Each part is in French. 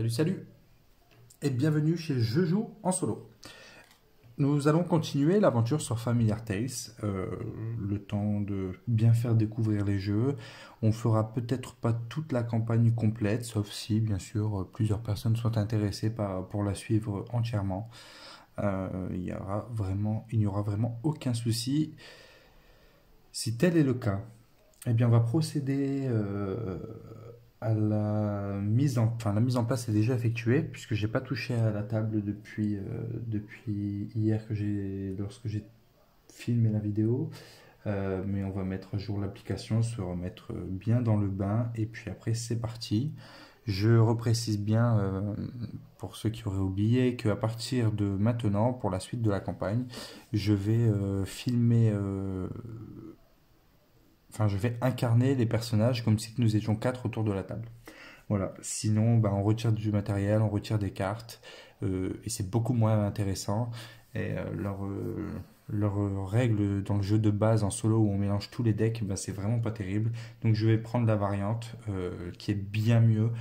Salut, salut et bienvenue chez Je joue en solo. Nous allons continuer l'aventure sur Familiar Tales, le temps de bien faire découvrir les jeux. On fera peut-être pas toute la campagne complète, sauf si bien sûr plusieurs personnes sont intéressées pour la suivre entièrement. Il n'y aura vraiment aucun souci. Si tel est le cas, eh bien on va procéder à la mise en place est déjà effectuée puisque j'ai pas touché à la table depuis hier lorsque j'ai filmé la vidéo. Mais on va mettre à jour l'application, se remettre bien dans le bain et puis après c'est parti. Je reprécise bien pour ceux qui auraient oublié qu'à partir de maintenant, pour la suite de la campagne, je vais je vais incarner les personnages comme si nous étions quatre autour de la table. Voilà. Sinon, on retire du matériel, on retire des cartes, et c'est beaucoup moins intéressant. Et leurs règles dans le jeu de base en solo où on mélange tous les decks, c'est vraiment pas terrible. Donc je vais prendre la variante qui est bien mieux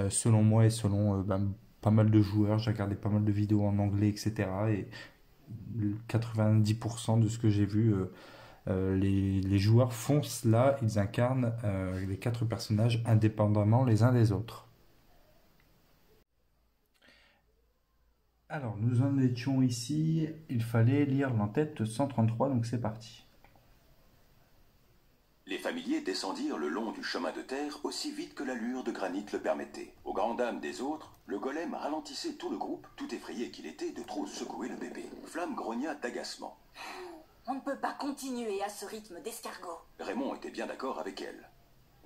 selon moi et selon pas mal de joueurs. J'ai regardé pas mal de vidéos en anglais, etc. Et 90% de ce que j'ai vu, les joueurs font cela, ils incarnent les quatre personnages indépendamment les uns des autres. Alors, nous en étions ici, il fallait lire l'entête 133, donc c'est parti. Les familiers descendirent le long du chemin de terre aussi vite que l'allure de granit le permettait. Aux grandes dames des autres, le golem ralentissait tout le groupe, tout effrayé qu'il était de trop secouer le bébé. Flamme grogna d'agacement. On ne peut pas continuer à ce rythme d'escargot. Raymond était bien d'accord avec elle.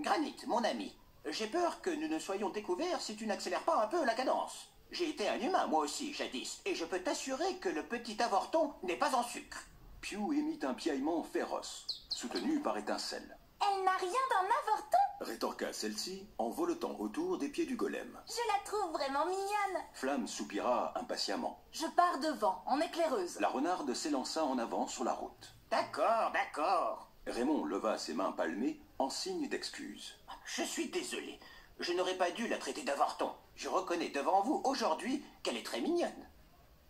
Granit, mon ami, j'ai peur que nous ne soyons découverts si tu n'accélères pas un peu la cadence. J'ai été un humain, moi aussi, jadis, et je peux t'assurer que le petit avorton n'est pas en sucre. Pew émit un piaillement féroce, soutenu par Étincelle. Elle n'a rien d'un avorton. Rétorqua celle-ci en voletant autour des pieds du golem. Je la trouve vraiment mignonne. Flamme soupira impatiemment. Je pars devant, en éclaireuse. La renarde s'élança en avant sur la route. D'accord, d'accord. Raymond leva ses mains palmées en signe d'excuse. Je suis désolé. Je n'aurais pas dû la traiter d'avorton. Je reconnais devant vous aujourd'hui qu'elle est très mignonne.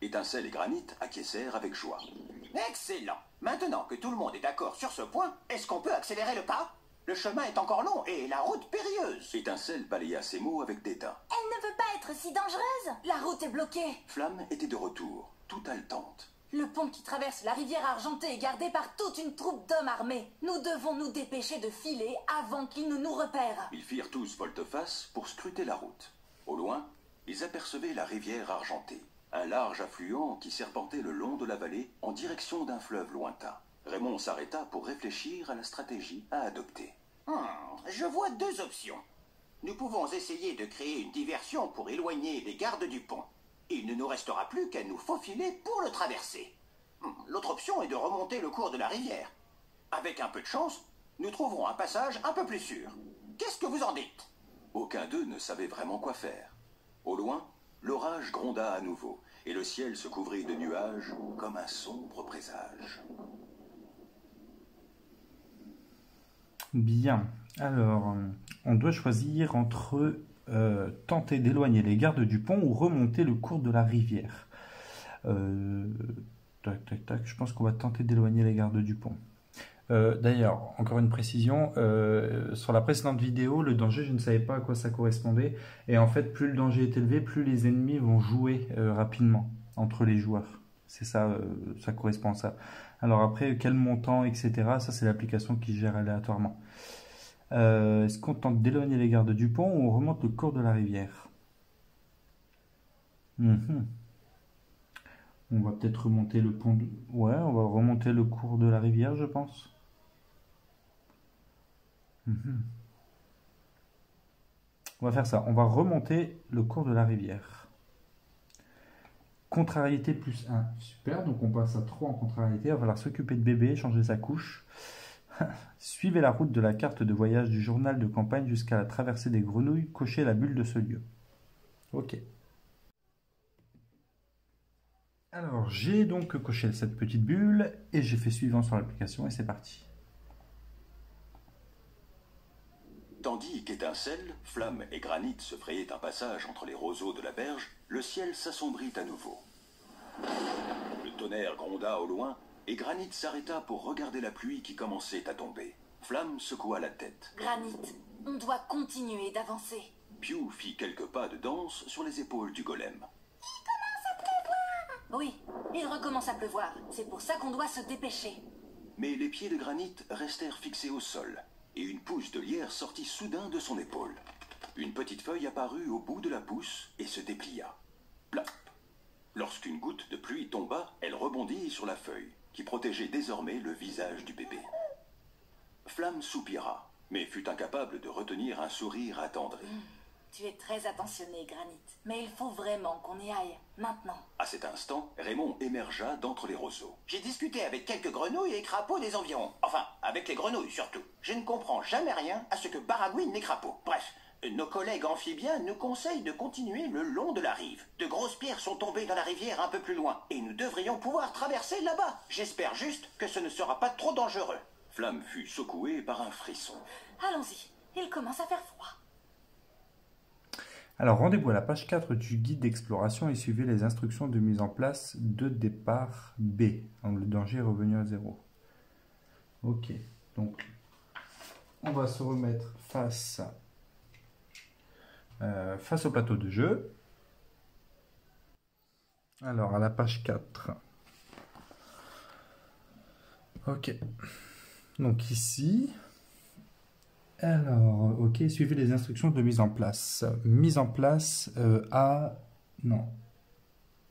Étincelle et Granit acquiescèrent avec joie. Excellent. Maintenant que tout le monde est d'accord sur ce point, est-ce qu'on peut accélérer le pas? Le chemin est encore long et la route périlleuse. Étincelle balaya ses mots avec dédain. Elle ne veut pas être si dangereuse. La route est bloquée. Flamme était de retour, toute haletante. Le pont qui traverse la rivière argentée est gardé par toute une troupe d'hommes armés. Nous devons nous dépêcher de filer avant qu'ils ne nous repèrent. Ils firent tous volte-face pour scruter la route. Au loin, ils apercevaient la rivière argentée, un large affluent qui serpentait le long de la vallée en direction d'un fleuve lointain. Raymond s'arrêta pour réfléchir à la stratégie à adopter. Je vois deux options. Nous pouvons essayer de créer une diversion pour éloigner les gardes du pont. Il ne nous restera plus qu'à nous faufiler pour le traverser. L'autre option est de remonter le cours de la rivière. Avec un peu de chance, nous trouverons un passage un peu plus sûr. Qu'est-ce que vous en dites? Aucun d'eux ne savait vraiment quoi faire. Au loin, l'orage gronda à nouveau, et le ciel se couvrit de nuages comme un sombre présage. Bien, alors, on doit choisir entre tenter d'éloigner les gardes du pont ou remonter le cours de la rivière. Tac, tac, tac, je pense qu'on va tenter d'éloigner les gardes du pont. D'ailleurs, encore une précision, sur la précédente vidéo, le danger, je ne savais pas à quoi ça correspondait. Et en fait, plus le danger est élevé, plus les ennemis vont jouer rapidement entre les joueurs. C'est ça, ça correspond à ça. Alors après, quel montant, etc., ça c'est l'application qui gère aléatoirement. Est-ce qu'on tente d'éloigner les gardes du pont ou on remonte le cours de la rivière? On va peut-être remonter le pont. Ouais, on va remonter le cours de la rivière, je pense. On va faire ça. On va remonter le cours de la rivière. Contrariété plus 1. Super, donc on passe à 3 en contrariété. Il va falloir s'occuper de bébé, changer sa couche. Suivez la route de la carte de voyage du journal de campagne jusqu'à la traversée des grenouilles. Cochez la bulle de ce lieu. Ok. Alors, j'ai donc coché cette petite bulle et j'ai fait suivant sur l'application et c'est parti. Tandis Tandis qu'Étincelle, Flamme et Granit se frayaient un passage entre les roseaux de la berge, le ciel s'assombrit à nouveau. Le tonnerre gronda au loin, et Granit s'arrêta pour regarder la pluie qui commençait à tomber. Flamme secoua la tête. Granit, on doit continuer d'avancer. Pew fit quelques pas de danse sur les épaules du golem. Oui, il recommence à pleuvoir. C'est pour ça qu'on doit se dépêcher. Mais les pieds de Granit restèrent fixés au sol, et une pousse de lierre sortit soudain de son épaule. Une petite feuille apparut au bout de la pousse et se déplia. Plap! Lorsqu'une goutte de pluie tomba, elle rebondit sur la feuille, qui protégeait désormais le visage du bébé. Flamme soupira, mais fut incapable de retenir un sourire attendri. Tu es très attentionné, Granit. Mais il faut vraiment qu'on y aille, maintenant. À cet instant, Raymond émergea d'entre les roseaux. J'ai discuté avec quelques grenouilles et crapauds des environs. Enfin, avec les grenouilles surtout. Je ne comprends jamais rien à ce que baragouinent les crapauds. Bref, nos collègues amphibiens nous conseillent de continuer le long de la rive. De grosses pierres sont tombées dans la rivière un peu plus loin, et nous devrions pouvoir traverser là-bas. J'espère juste que ce ne sera pas trop dangereux. Flamme fut secouée par un frisson. Allons-y, il commence à faire froid. Alors, rendez-vous à la page 4 du guide d'exploration et suivez les instructions de mise en place de départ B. Donc, le danger est revenu à 0. Ok, donc on va se remettre face au plateau de jeu. Alors, à la page 4. Ok, donc ici... Alors, ok, suivez les instructions de mise en place. Mise en place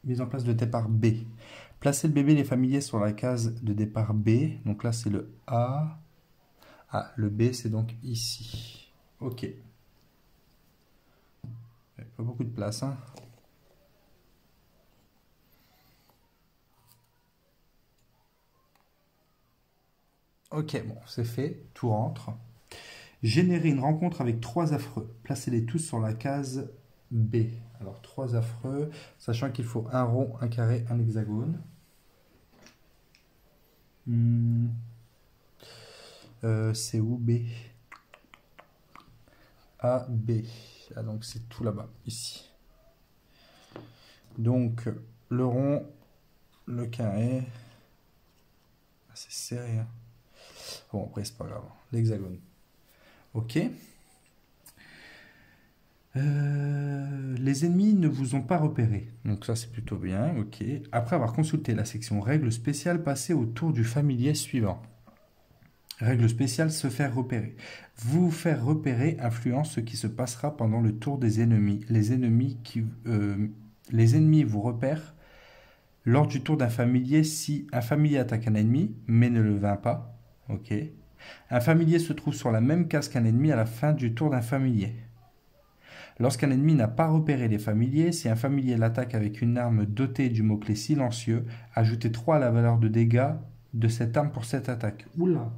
mise en place de départ B. Placez le bébé et les familiers sur la case de départ B. Donc là, c'est le A. Ah, le B, c'est donc ici. Ok. Il n'y a pas beaucoup de place, hein. Ok, bon, c'est fait. Tout rentre. Générer une rencontre avec 3 affreux. Placez-les tous sur la case B. Alors, 3 affreux, sachant qu'il faut un rond, un carré, un hexagone. C'est où B? A, B. Ah, donc c'est tout là-bas, ici. Donc, le rond, le carré. Ah, c'est serré, hein. Bon, après, c'est pas grave. L'hexagone. Ok. Les ennemis ne vous ont pas repéré. Donc ça, c'est plutôt bien. Ok. Après avoir consulté la section règles spéciales, passez au tour du familier suivant. Règle spéciale, se faire repérer. Vous faire repérer influence ce qui se passera pendant le tour des ennemis. Les ennemis vous repèrent lors du tour d'un familier si un familier attaque un ennemi, mais ne le vainc pas. Ok. Un familier se trouve sur la même case qu'un ennemi à la fin du tour d'un familier. Lorsqu'un ennemi n'a pas repéré les familiers, si un familier l'attaque avec une arme dotée du mot-clé silencieux, ajoutez 3 à la valeur de dégâts de cette arme pour cette attaque. Oula,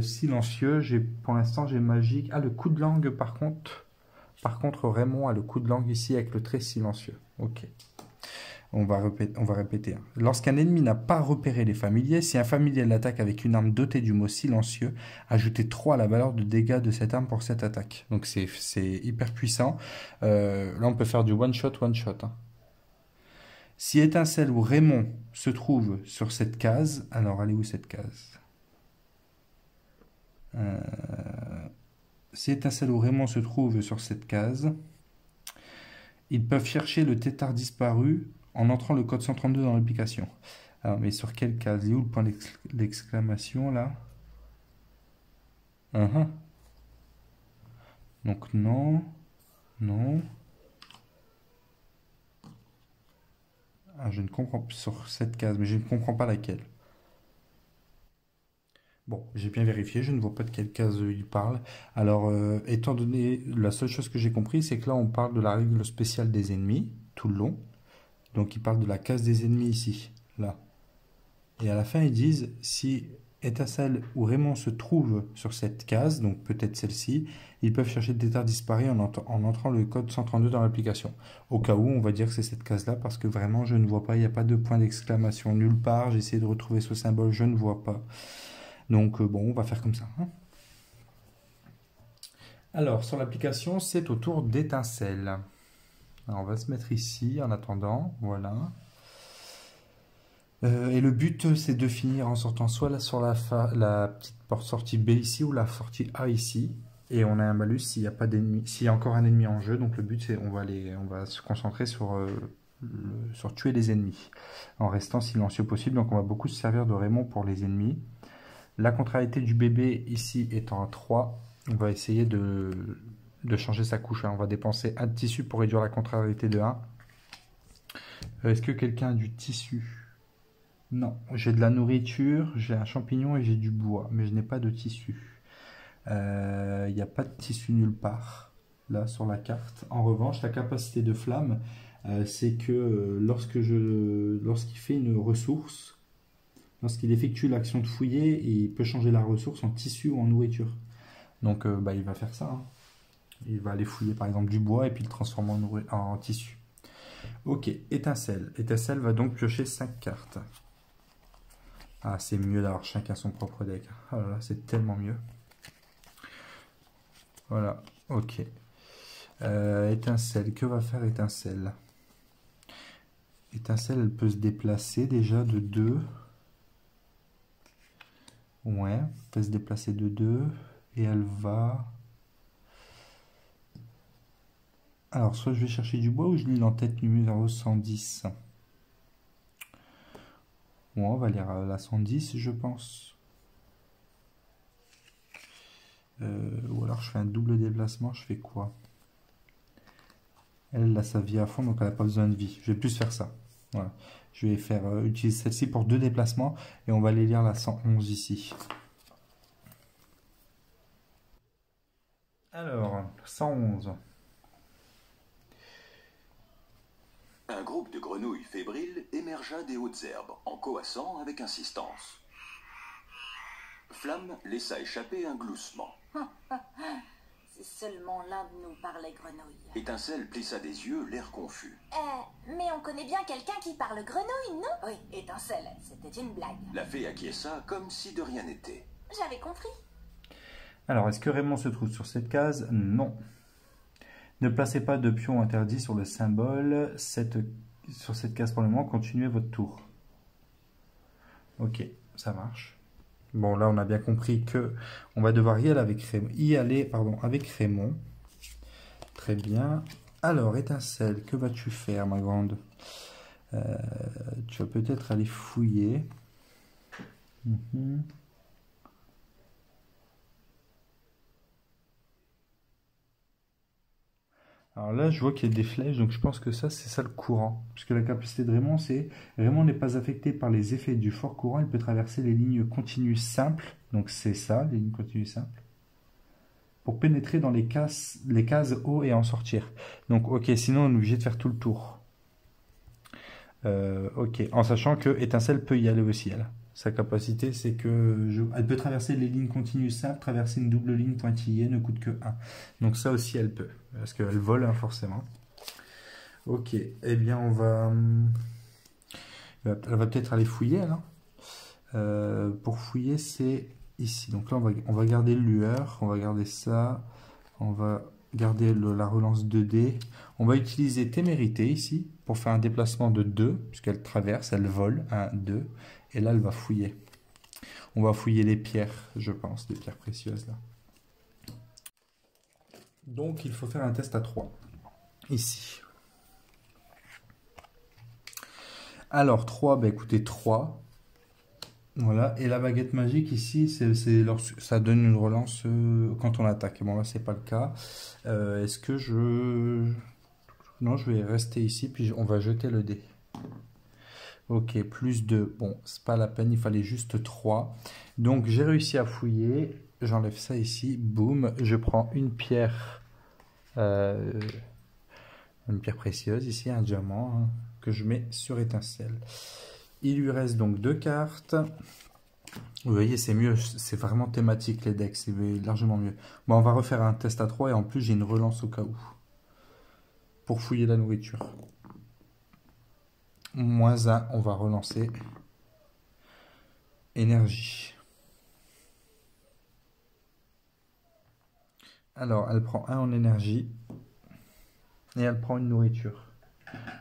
silencieux, pour l'instant j'ai magique. Ah, le coup de langue par contre. Raymond a le coup de langue ici avec le trait silencieux. Ok. On va répéter. Lorsqu'un ennemi n'a pas repéré les familiers, si un familier l'attaque avec une arme dotée du mot silencieux, ajoutez 3 à la valeur de dégâts de cette arme pour cette attaque. Donc c'est hyper puissant. Là, on peut faire du one-shot. Hein. Si Étincelle ou Raymond se trouve sur cette case, alors elle est où cette case? Si Étincelle ou Raymond se trouve sur cette case, ils peuvent chercher le tétard disparu en entrant le code 132 dans l'application. Alors, mais sur quelle case? Il est où le point d'exclamation là? Donc non. Ah, je ne comprends pas sur cette case, mais je ne comprends pas laquelle. Bon, j'ai bien vérifié, je ne vois pas de quelle case il parle. Alors, étant donné, la seule chose que j'ai compris, c'est que là, on parle de la règle spéciale des ennemis, tout le long. Donc, il parle de la case des ennemis ici, là. Et à la fin, ils disent, si Étincelle ou Raymond se trouvent sur cette case, donc peut-être celle-ci, ils peuvent chercher le tétard disparu en entrant le code 132 dans l'application. Au cas où, on va dire que c'est cette case-là, parce que vraiment, je ne vois pas, il n'y a pas de point d'exclamation nulle part. J'ai essayé de retrouver ce symbole, je ne vois pas. Donc, bon, on va faire comme ça. Hein. Alors, sur l'application, c'est au tour d'étincelle. Alors, on va se mettre ici en attendant. Voilà. Et le but, c'est de finir en sortant soit là sur la petite porte sortie B ici ou la sortie A ici. Et on a un malus s'il n'y a pas d'ennemi, s'il y a encore un ennemi en jeu. Donc le but, c'est on va se concentrer sur tuer les ennemis en restant silencieux possible. Donc on va beaucoup se servir de Raymond pour les ennemis. La contrariété du bébé ici étant à 3, on va essayer de changer sa couche. On va dépenser un tissu pour réduire la contrariété de 1. Est-ce que quelqu'un a du tissu? Non, j'ai de la nourriture, j'ai un champignon et j'ai du bois, mais je n'ai pas de tissu. Il n'y a pas de tissu nulle part, là, sur la carte. En revanche, la capacité de flamme, c'est que lorsqu'il fait une ressource, lorsqu'il effectue l'action de fouiller, il peut changer la ressource en tissu ou en nourriture. Donc, il va faire ça. Hein. Il va aller fouiller, par exemple, du bois et puis le transformer en tissu. Ok, étincelle. Étincelle va donc piocher 5 cartes. Ah, c'est mieux d'avoir chacun son propre deck. Oh là là, c'est tellement mieux. Voilà, ok. Étincelle, que va faire Étincelle? Étincelle, elle peut se déplacer déjà de 2. Ouais, elle peut se déplacer de 2. Et elle va... Alors, soit je vais chercher du bois ou je lis l'entête numéro 110. Bon, on va lire la 110, je pense. Ou alors je fais un double déplacement, je fais quoi? Elle a sa vie à fond, donc elle n'a pas besoin de vie. Je vais plus faire ça. Voilà. Je vais faire utiliser celle-ci pour 2 déplacements et on va aller lire la 111 ici. Alors, 111. Un groupe de grenouilles fébriles émergea des hautes herbes en coassant avec insistance. Flamme laissa échapper un gloussement. C'est seulement l'un de nous parlait grenouille. Étincelle plissa des yeux, l'air confus. Mais on connaît bien quelqu'un qui parle grenouille, non? Oui, Étincelle, c'était une blague. La fée acquiesça comme si de rien n'était. J'avais compris. Alors, est-ce que Raymond se trouve sur cette case? Non. Ne placez pas de pion interdit sur le symbole. Sur cette case pour le moment, continuez votre tour. Ok, ça marche. Bon, là, on a bien compris que on va devoir y aller avec Raymond. Très bien. Alors, Étincelle, que vas-tu faire, ma grande? Tu vas peut-être aller fouiller. Alors là, je vois qu'il y a des flèches, donc je pense que ça, c'est ça le courant. Puisque la capacité de Raymond, c'est Raymond n'est pas affecté par les effets du fort courant, il peut traverser les lignes continues simples. Donc c'est ça, les lignes continues simples. Pour pénétrer dans les cases haut et en sortir. Donc ok, sinon on est obligé de faire tout le tour. Ok, en sachant que Étincelle peut y aller aussi, elle. Sa capacité, c'est que elle peut traverser les lignes continues simples, traverser une double ligne pointillée, ne coûte que 1. Donc ça aussi, elle peut, parce qu'elle vole hein, forcément. Ok, eh bien elle va peut-être aller fouiller, là. Pour fouiller, c'est ici. Donc là, on va garder lueur, on va garder ça, on va garder la relance 2D. On va utiliser témérité ici, pour faire un déplacement de 2, puisqu'elle traverse, elle vole, 1, 2. Et là, elle va fouiller. On va fouiller les pierres, je pense, des pierres précieuses là. Donc, il faut faire un test à 3. Ici. Alors, 3, bah écoutez, 3. Voilà. Et la baguette magique ici, ça donne une relance quand on attaque. Bon, là, c'est pas le cas. Est-ce que Non, je vais rester ici, puis on va jeter le dé. Ok, plus 2. Bon, c'est pas la peine, il fallait juste 3. Donc, j'ai réussi à fouiller. J'enlève ça ici. Boum. Je prends une pierre précieuse ici, un diamant, hein, que je mets sur Étincelle. Il lui reste donc 2 cartes. Vous voyez, c'est mieux. C'est vraiment thématique, les decks. C'est largement mieux. Bon, on va refaire un test à 3 et en plus, j'ai une relance au cas où. Pour fouiller la nourriture. -1, on va relancer. Énergie. Alors, elle prend un en énergie. Et elle prend une nourriture.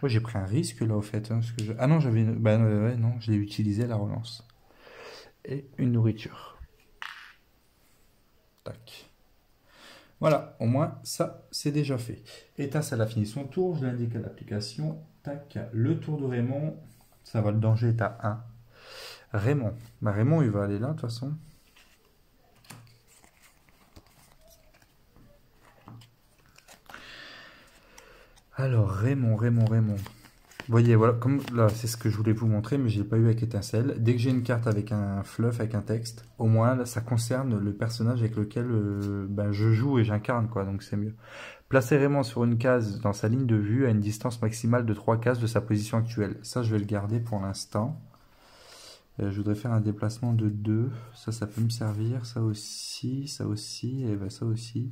Moi, j'ai pris un risque là, au fait. Hein, parce que ah non, j'avais une... Bah ouais, non, je l'ai utilisé la relance. Et une nourriture. Tac. Voilà, au moins, ça, c'est déjà fait. Étincelle a fini son tour. Je l'indique à l'application. Tac. Le tour de Raymond. Ça va, le danger est à 1. Raymond. Bah, Raymond, il va aller là, de toute façon. Alors, Raymond. Vous voyez, voilà, comme là, c'est ce que je voulais vous montrer, mais je n'ai pas eu avec étincelle. Dès que j'ai une carte avec un fluff, avec un texte, au moins, là, ça concerne le personnage avec lequel ben, je joue et j'incarne, quoi, donc c'est mieux. Placez Raymond sur une case dans sa ligne de vue à une distance maximale de 3 cases de sa position actuelle. Ça, je vais le garder pour l'instant. Je voudrais faire un déplacement de 2. Ça peut me servir. Ça aussi, et ben, ça aussi.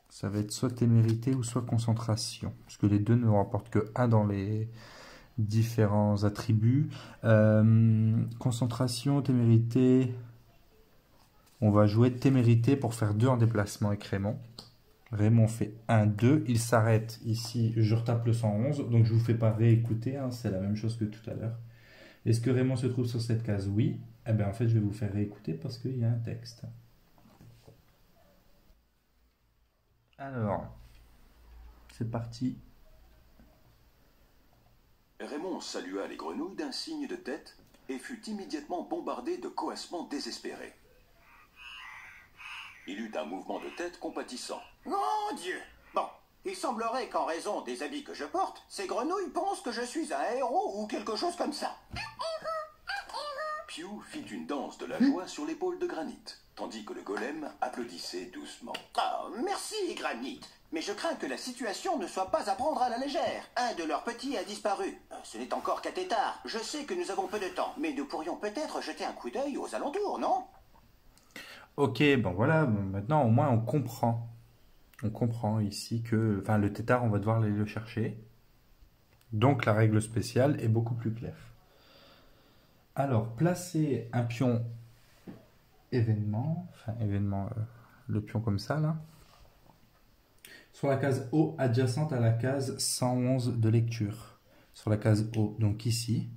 Ça va être soit témérité ou soit concentration. Parce que les deux ne rapportent que 1 dans les différents attributs. Concentration, témérité. On va jouer témérité pour faire 2 en déplacement avec Raymond. Raymond fait 1, 2. Il s'arrête ici. Je retape le 111. Donc je ne vous fais pas réécouter. Hein, c'est la même chose que tout à l'heure. Est-ce que Raymond se trouve sur cette case? Oui. Eh bien en fait je vais vous faire réécouter parce qu'il y a un texte. Alors, c'est parti. Raymond salua les grenouilles d'un signe de tête et fut immédiatement bombardé de coassements désespérés. Il eut un mouvement de tête compatissant. Mon Dieu! Bon, il semblerait qu'en raison des habits que je porte, ces grenouilles pensent que je suis un héros ou quelque chose comme ça. Pew fit une danse de la joie sur l'épaule de Granit, tandis que le golem applaudissait doucement. Oh, merci, Granit. Mais je crains que la situation ne soit pas à prendre à la légère. Un de leurs petits a disparu. Ce n'est encore qu'à Tétard. Je sais que nous avons peu de temps, mais nous pourrions peut-être jeter un coup d'œil aux alentours, non? Ok, bon voilà, maintenant au moins on comprend. On comprend ici que, enfin le tétard, on va devoir aller le chercher. Donc la règle spéciale est beaucoup plus claire. Alors, placer un pion événement, le pion comme ça là, sur la case O adjacente à la case 111 de lecture. Sur la case O, donc ici.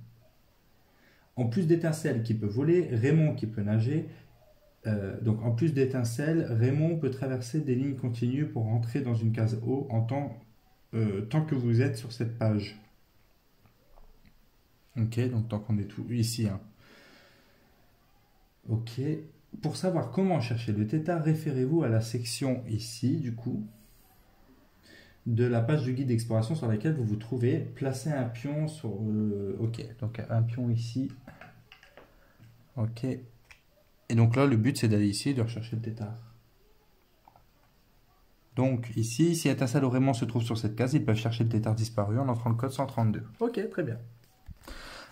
En plus d'étincelles qui peut voler, Raymond qui peut nager. Donc en plus d'étincelles, Raymond peut traverser des lignes continues pour rentrer dans une case O en tant que vous êtes sur cette page. Ok, donc tant qu'on est tout ici. Hein. Ok. Pour savoir comment chercher le tétard, référez-vous à la section ici, du coup, de la page du guide d'exploration sur laquelle vous vous trouvez. Placez un pion sur... ok, donc un pion ici. Ok. Et donc là, le but, c'est d'aller ici et de rechercher le tétard. Donc ici, si étincelle ou Raymond se trouve sur cette case, ils peuvent chercher le tétard disparu en entrant le code 132. Ok, très bien.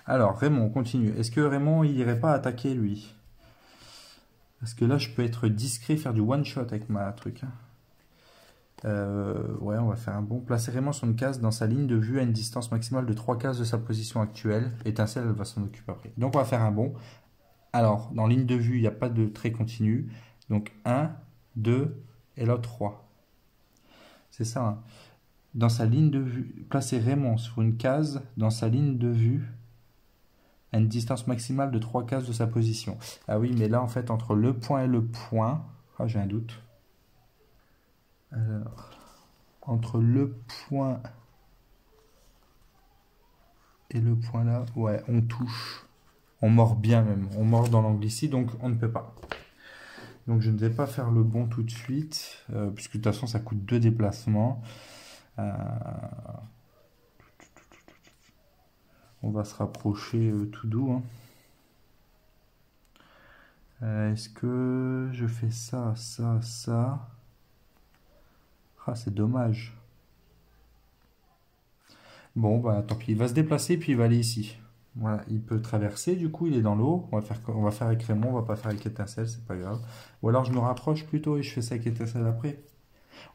Alors, Raymond, on continue. Est-ce que Raymond, il irait pas attaquer, lui? Parce que là, je peux être discret, faire du one-shot avec ma truc. Ouais, on va faire un bon. Placer Raymond sur une case dans sa ligne de vue à une distance maximale de 3 cases de sa position actuelle. Étincelle, elle va s'en occuper après. Donc, on va faire un bon. Alors, dans ligne de vue, il n'y a pas de trait continu. Donc, 1, 2, et là, 3. C'est ça. Hein. Dans sa ligne de vue, placer Raymond sur une case dans sa ligne de vue à une distance maximale de 3 cases de sa position. Ah oui, mais là, en fait, entre le point et le point... Ah, j'ai un doute. Alors, entre le point et le point là, ouais, on touche. On mord bien même. On mord dans l'angle ici, donc on ne peut pas. Donc je ne vais pas faire le bon tout de suite, puisque de toute façon, ça coûte 2 déplacements. On va se rapprocher tout doux. Hein. Est-ce que je fais ça, ça, ça? Ah, c'est dommage. Bon, bah tant pis. Il va se déplacer, puis il va aller ici. Voilà, il peut traverser, du coup, il est dans l'eau. On va faire avec Raymond, on va pas faire avec étincelle, c'est pas grave. Ou alors je me rapproche plutôt et je fais ça avec étincelle après.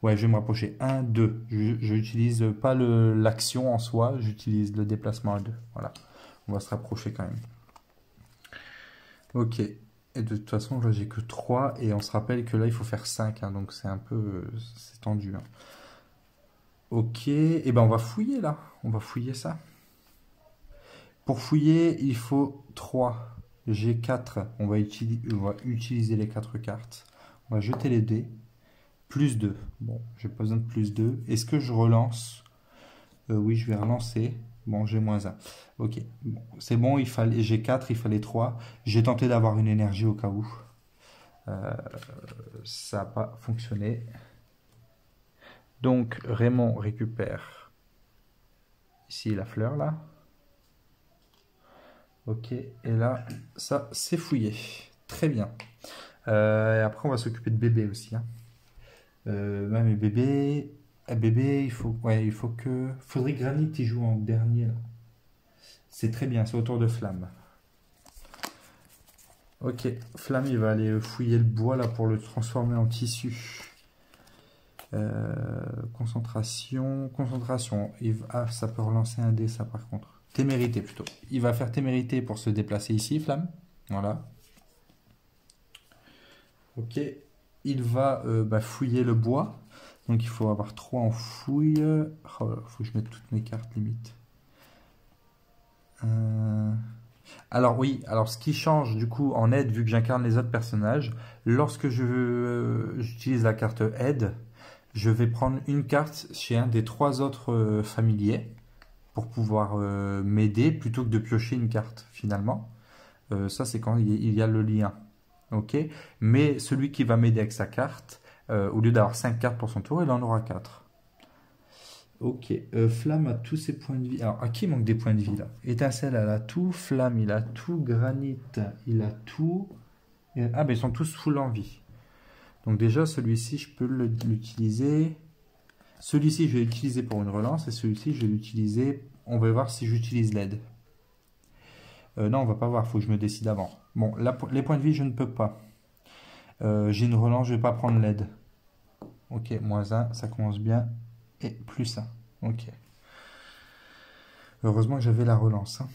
Ouais, je vais me rapprocher. 1, 2. Je n'utilise pas l'action en soi, j'utilise le déplacement à 2. Voilà. On va se rapprocher quand même. Ok. Et de toute façon, là, j'ai que 3. Et on se rappelle que là, il faut faire 5. Hein, donc, c'est un peu... c'est tendu. Hein. Ok. Et ben, on va fouiller, là. On va fouiller ça. Pour fouiller, il faut 3. J'ai 4. On va utiliser les 4 cartes. On va jeter les dés. Plus 2. Bon, j'ai pas besoin de plus 2. Est-ce que je relance? Oui, je vais relancer. Bon, j'ai moins 1. Ok. Bon, c'est bon, j'ai 4, il fallait 3. J'ai tenté d'avoir une énergie au cas où. Ça n'a pas fonctionné. Donc, Raymond récupère ici la fleur, là. Ok, et là, ça, c'est fouillé. Très bien. Et après, on va s'occuper de bébé aussi. Hein. Même bébé, il faut, ouais, il faut que... faudrait que Granit y joue en dernier. C'est très bien, c'est au tour de Flamme. Ok, Flamme, il va aller fouiller le bois là pour le transformer en tissu. Concentration. Ah, ça peut relancer un dé, ça par contre. Témérité plutôt. Il va faire témérité pour se déplacer ici, Flamme. Voilà. Ok. Il va fouiller le bois. Donc il faut avoir 3 en fouille. Oh, faut que je mette toutes mes cartes limite. Alors oui, alors ce qui change du coup en aide, vu que j'incarne les autres personnages, lorsque j'utilise la carte aide, je vais prendre une carte chez un des 3 autres familiers pour pouvoir m'aider plutôt que de piocher une carte finalement. Ça c'est quand il y a le lien. Ok, mais celui qui va m'aider avec sa carte, au lieu d'avoir 5 cartes pour son tour, il en aura 4. Ok, Flamme a tous ses points de vie. Alors, à qui manque des points de vie là? Étincelle, elle a tout. Flamme, il a tout. Granit, il a tout. Ah, ben ils sont tous full en vie. Donc déjà, celui-ci, je peux l'utiliser. Celui-ci, je vais l'utiliser pour une relance. Et celui-ci, je vais l'utiliser... On va voir si j'utilise l'aide. Non, on va pas voir. Il faut que je me décide avant. Bon, là, les points de vie, je ne peux pas. J'ai une relance, je ne vais pas prendre l'aide. Ok, -1, ça commence bien. Et plus 1. Ok. Heureusement que j'avais la relance. Hein.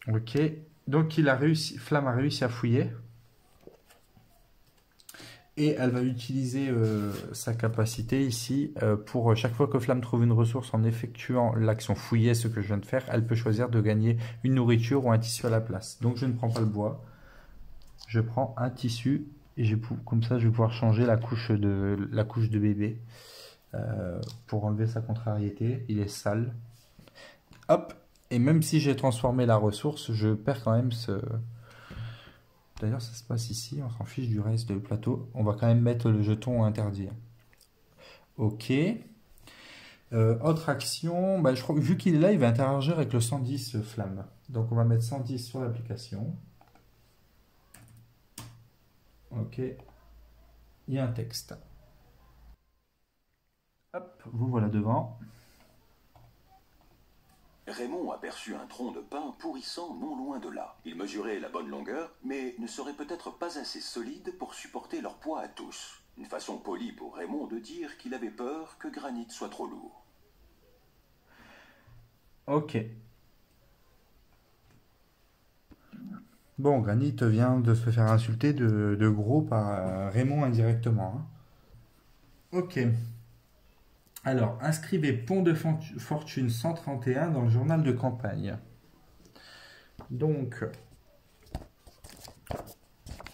Ok. Donc il a réussi, Flamme a réussi à fouiller. Et elle va utiliser sa capacité ici pour chaque fois que Flamme trouve une ressource en effectuant l'action fouiller, ce que je viens de faire, elle peut choisir de gagner une nourriture ou un tissu à la place. Donc je ne prends pas le bois. Je prends un tissu et comme ça je vais pouvoir changer la couche de bébé. Pour enlever sa contrariété, il est sale. Hop, et même si j'ai transformé la ressource, je perds quand même ce... D'ailleurs, ça se passe ici, on s'en fiche du reste du plateau. On va quand même mettre le jeton interdit. Ok. Autre action, je crois, vu qu'il est là, il va interagir avec le 110 Flamme. Donc on va mettre 110 sur l'application. Ok. Il y a un texte. Hop, vous voilà devant. Raymond aperçut un tronc de pin pourrissant non loin de là. Il mesurait la bonne longueur, mais ne serait peut-être pas assez solide pour supporter leur poids à tous. Une façon polie pour Raymond de dire qu'il avait peur que Granit soit trop lourd. Ok. Bon, Granit vient de se faire insulter de gros par Raymond indirectement. Hein. Ok. Alors, inscrivez Pont de Fortune 131 dans le journal de campagne. Donc,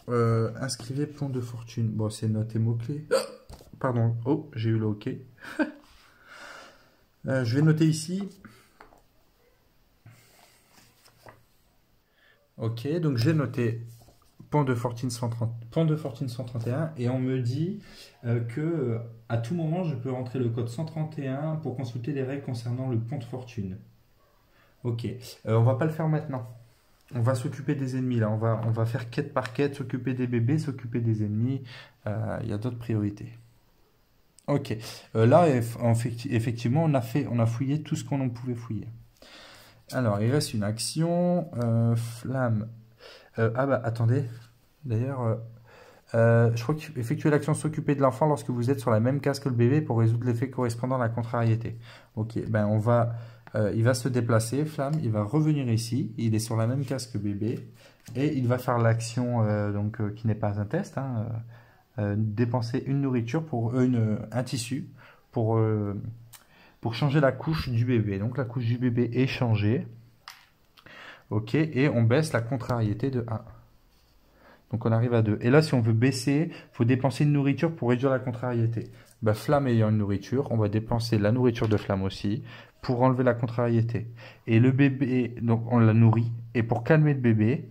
inscrivez Pont de Fortune. Bon, c'est noté mots-clés. Pardon. Oh, j'ai eu le OK. Je vais noter ici. Ok, donc j'ai noté Pont de Fortune 131 et on me dit que à tout moment je peux rentrer le code 131 pour consulter les règles concernant le pont de fortune. Ok, on va pas le faire maintenant. On va s'occuper des ennemis là. On va faire quête par quête, s'occuper des bébés, s'occuper des ennemis. Il y a d'autres priorités. Ok, là effectivement on a fouillé tout ce qu'on pouvait fouiller. Alors il reste une action. Flamme. Ah bah attendez. D'ailleurs, je crois qu'effectuer l'action s'occuper de l'enfant lorsque vous êtes sur la même case que le bébé pour résoudre l'effet correspondant à la contrariété. Ok, ben on va il va se déplacer, Flamme, il va revenir ici, il est sur la même case que bébé, et il va faire l'action qui n'est pas un test, hein, dépenser une nourriture pour un tissu pour changer la couche du bébé. Donc la couche du bébé est changée. Ok, et on baisse la contrariété de 1. Donc on arrive à 2. Et là, si on veut baisser, il faut dépenser une nourriture pour réduire la contrariété. Bah, Flamme ayant une nourriture, on va dépenser la nourriture de Flamme aussi pour enlever la contrariété. Et le bébé, donc on la nourrit. Et pour calmer le bébé,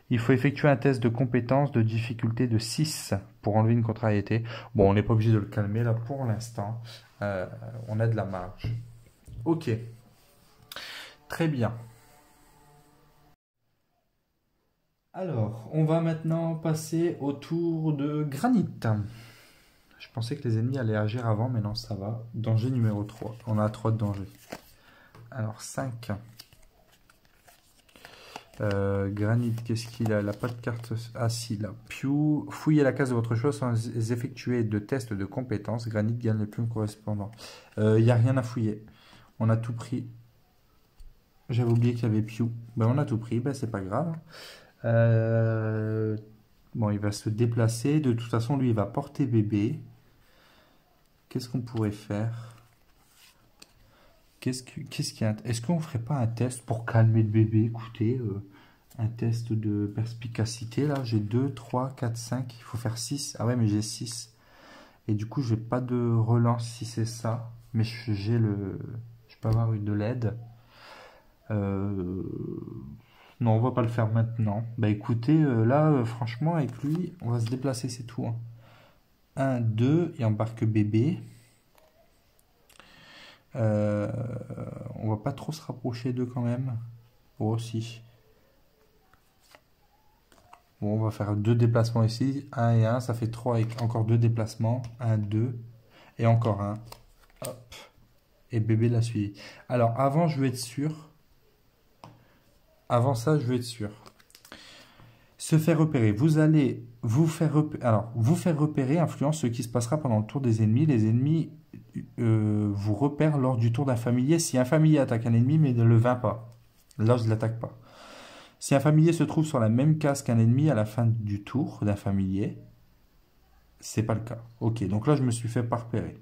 il faut effectuer un test de compétence de difficulté de 6 pour enlever une contrariété. Bon, on n'est pas obligé de le calmer là pour l'instant. On a de la marge. Ok. Très bien. Alors, on va maintenant passer au tour de Granit. Je pensais que les ennemis allaient agir avant, mais non, ça va. Danger numéro 3. On a 3 de danger. Alors, 5. Granit, qu'est-ce qu'il a? Il n'a pas de carte. Ah si, là. Pew. Fouillez la case de votre choix sans effectuer de tests de compétences. Granit gagne le pion correspondant. Il n'y a rien à fouiller. On a tout pris. J'avais oublié qu'il y avait Pew. Ben, on a tout pris, ben, c'est pas grave. Bon, il va se déplacer. De toute façon, lui, il va porter bébé. Qu'est-ce qu'on pourrait faire? Est-ce qu'on ferait pas un test pour calmer le bébé? Écoutez, un test de perspicacité. Là, j'ai 2, 3, 4, 5. Il faut faire 6. Ah ouais, mais j'ai 6. Et du coup, j'ai pas de relance si c'est ça. Mais j'ai le... Je peux avoir une de l'aide. Non, on va pas le faire maintenant. Bah écoutez, là, franchement, avec lui, on va se déplacer, c'est tout. 1, 2, et embarque bébé. On va pas trop se rapprocher d'eux quand même. Oh, si. Bon, on va faire 2 déplacements ici. 1 et 1, ça fait 3 et encore 2 déplacements. 1, 2, et encore 1. Hop. Et bébé l'a suivi. Alors, avant, je veux être sûr. Avant ça, je veux être sûr. Se faire repérer. Vous allez vous faire repérer. Alors, vous faire repérer influence ce qui se passera pendant le tour des ennemis. Les ennemis vous repèrent lors du tour d'un familier. Si un familier attaque un ennemi, mais ne le vainc pas. Là, je ne l'attaque pas. Si un familier se trouve sur la même case qu'un ennemi à la fin du tour d'un familier, c'est pas le cas. Ok, donc là, je me suis fait pas repérer.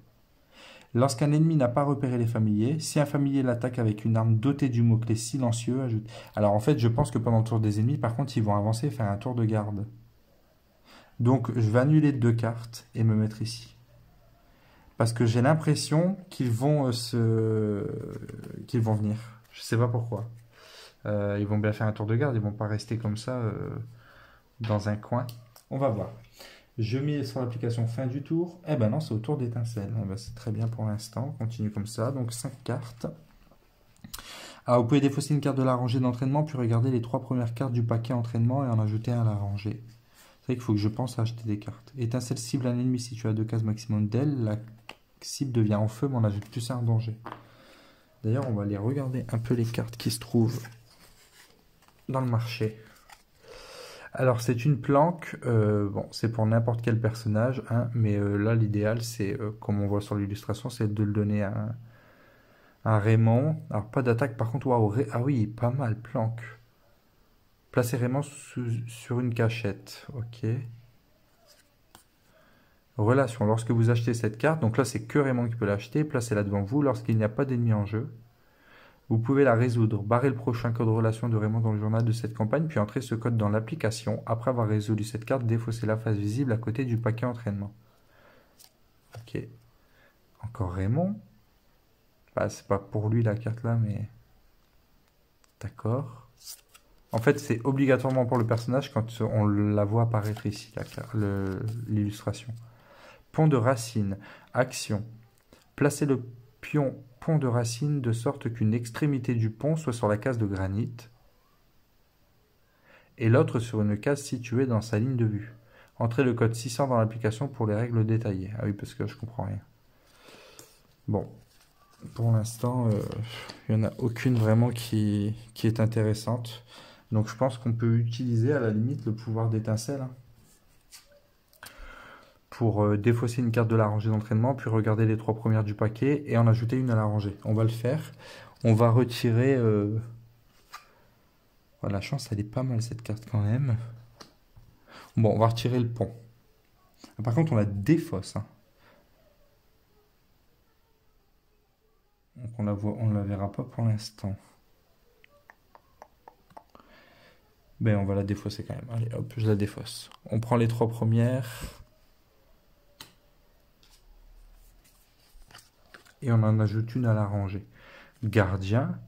Lorsqu'un ennemi n'a pas repéré les familiers, si un familier l'attaque avec une arme dotée du mot-clé silencieux, ajoute... Alors en fait, je pense que pendant le tour des ennemis, par contre, ils vont avancer et faire un tour de garde. Donc, je vais annuler 2 cartes et me mettre ici. Parce que j'ai l'impression qu'ils vont venir. Je sais pas pourquoi. Ils vont bien faire un tour de garde, ils vont pas rester comme ça dans un coin. On va voir. Je mets sur l'application fin du tour. Eh ben non, c'est au tour d'étincelle. Eh ben, c'est très bien pour l'instant. On continue comme ça. Donc 5 cartes. Alors, vous pouvez défausser une carte de la rangée d'entraînement, puis regarder les 3 premières cartes du paquet entraînement et en ajouter un à la rangée. C'est vrai qu'il faut que je pense à acheter des cartes. Étincelle cible un ennemi si tu as 2 cases maximum d'aile. La cible devient en feu, mais on ajoute plus un danger. D'ailleurs, on va aller regarder un peu les cartes qui se trouvent dans le marché. Alors, c'est une planque, bon, c'est pour n'importe quel personnage, hein, mais là, l'idéal, c'est, comme on voit sur l'illustration, c'est de le donner à Raymond. Alors, pas d'attaque, par contre, waouh, ah oui, pas mal, planque. Placez Raymond sur une cachette, ok. Relation, lorsque vous achetez cette carte, donc là, c'est que Raymond qui peut l'acheter, placez-la devant vous lorsqu'il n'y a pas d'ennemi en jeu. Vous pouvez la résoudre. Barrez le prochain code relation de Raymond dans le journal de cette campagne, puis entrez ce code dans l'application. Après avoir résolu cette carte, défaussez la face visible à côté du paquet entraînement. Ok. Encore Raymond. Bah, c'est pas pour lui la carte là, mais... D'accord. En fait, c'est obligatoirement pour le personnage quand on la voit apparaître ici, l'illustration. Pont de racine. Action. Placez le pion pont de racine de sorte qu'une extrémité du pont soit sur la case de granit et l'autre sur une case située dans sa ligne de vue. Entrez le code 600 dans l'application pour les règles détaillées. Ah oui, parce que je comprends rien. Bon, pour l'instant, il n'y en a aucune vraiment qui est intéressante. Donc je pense qu'on peut utiliser à la limite le pouvoir d'étincelle. Hein. pour défausser une carte de la rangée d'entraînement, puis regarder les 3 premières du paquet et en ajouter une à la rangée. On va le faire. On va retirer... Voilà, la chance, elle est pas mal cette carte quand même. Bon, on va retirer le pont. Par contre, on la défausse. Hein. Donc on la verra pas pour l'instant. Ben, on va la défausser quand même. Allez, hop, je la défausse. On prend les 3 premières. Et on en ajoute une à la rangée. Gardien.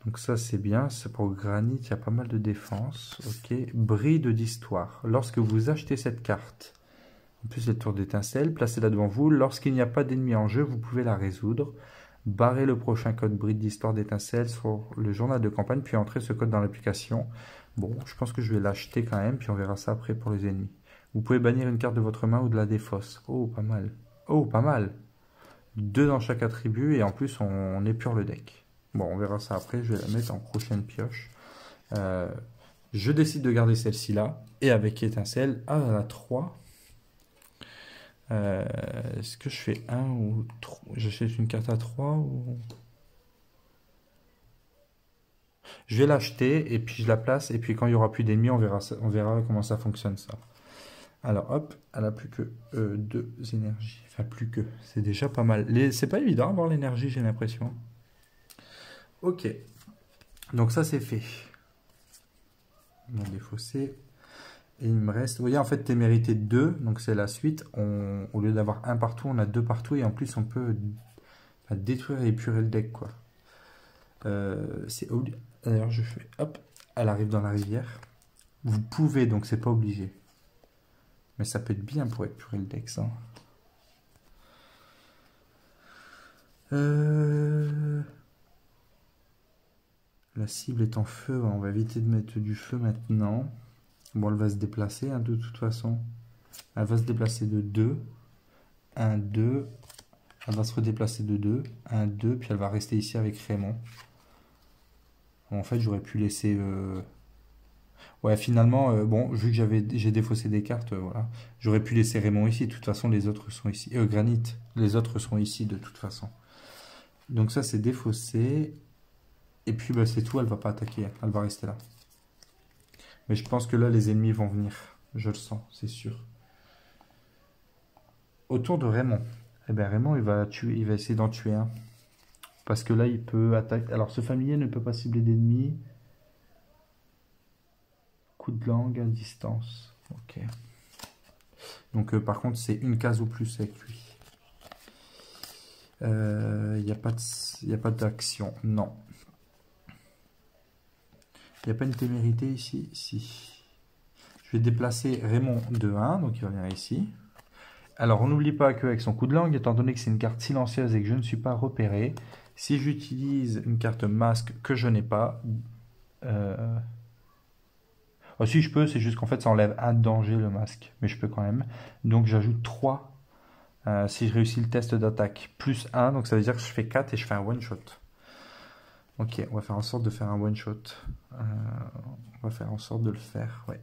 Donc ça, c'est bien. C'est pour granit, il y a pas mal de défense. Ok. Bride d'histoire. Lorsque vous achetez cette carte, en plus les tours d'étincelle, placez-la devant vous. Lorsqu'il n'y a pas d'ennemi en jeu, vous pouvez la résoudre. Barrez le prochain code bride d'histoire d'étincelle sur le journal de campagne, puis entrez ce code dans l'application. Bon, je pense que je vais l'acheter quand même, puis on verra ça après pour les ennemis. Vous pouvez bannir une carte de votre main ou de la défausse. Oh, pas mal. Oh, pas mal. 2 dans chaque attribut, et en plus, on épure le deck. Bon, on verra ça après, je vais la mettre en prochaine pioche. Je décide de garder celle-ci là, et avec étincelle, à la 3. Est-ce que je fais 1 ou 3? J'achète une carte à 3 ou... Je vais l'acheter et puis je la place. Et puis quand il n'y aura plus d'ennemis, on verra comment ça fonctionne ça. Alors hop, elle a plus que 2 énergies. Enfin plus que, c'est déjà pas mal. C'est pas évident d'avoir l'énergie, j'ai l'impression. Ok, donc ça c'est fait. On va défausser. Et il me reste, vous voyez en fait t'es mérité 2, donc c'est la suite. Au lieu d'avoir 1 partout, on a 2 partout. Et en plus on peut détruire et épurer le deck quoi. C'est obligé. D'ailleurs je fais hop, elle arrive dans la rivière. Vous pouvez, donc c'est pas obligé. Mais ça peut être bien pour épurer le deck ça. La cible est en feu, on va éviter de mettre du feu maintenant. Bon, elle va se déplacer hein, de toute façon. Elle va se déplacer de 2. 1, 2. Elle va se redéplacer de 2. 1, 2. Puis elle va rester ici avec Raymond. En fait, j'aurais pu laisser... Ouais, finalement, bon, vu que j'ai défaussé des cartes, voilà. J'aurais pu laisser Raymond ici. De toute façon, les autres sont ici. Granit. Les autres sont ici de toute façon. Donc ça, c'est défaussé. Et puis, bah, c'est tout. Elle va pas attaquer. Elle va rester là. Mais je pense que là, les ennemis vont venir. Je le sens, c'est sûr. Autour de Raymond. Eh bien, Raymond, il va essayer d'en tuer un. Parce que là, il peut attaquer. Alors, ce familier ne peut pas cibler d'ennemis. Coup de langue à distance. Ok. Donc, par contre, c'est une case ou plus avec lui. Il n'y a pas d'action. Non. Il n'y a pas une témérité ici? Si. Je vais déplacer Raymond de 1, donc il va venir ici. Alors, on n'oublie pas qu'avec son coup de langue, étant donné que c'est une carte silencieuse et que je ne suis pas repéré, si j'utilise une carte masque que je n'ai pas... Oh, si je peux, c'est juste qu'en fait, ça enlève un danger, le masque. Mais je peux quand même. Donc, j'ajoute 3 si je réussis le test d'attaque. Plus 1, donc ça veut dire que je fais 4 et je fais un one-shot. Ok, on va faire en sorte de faire un one-shot. On va faire en sorte de le faire, ouais.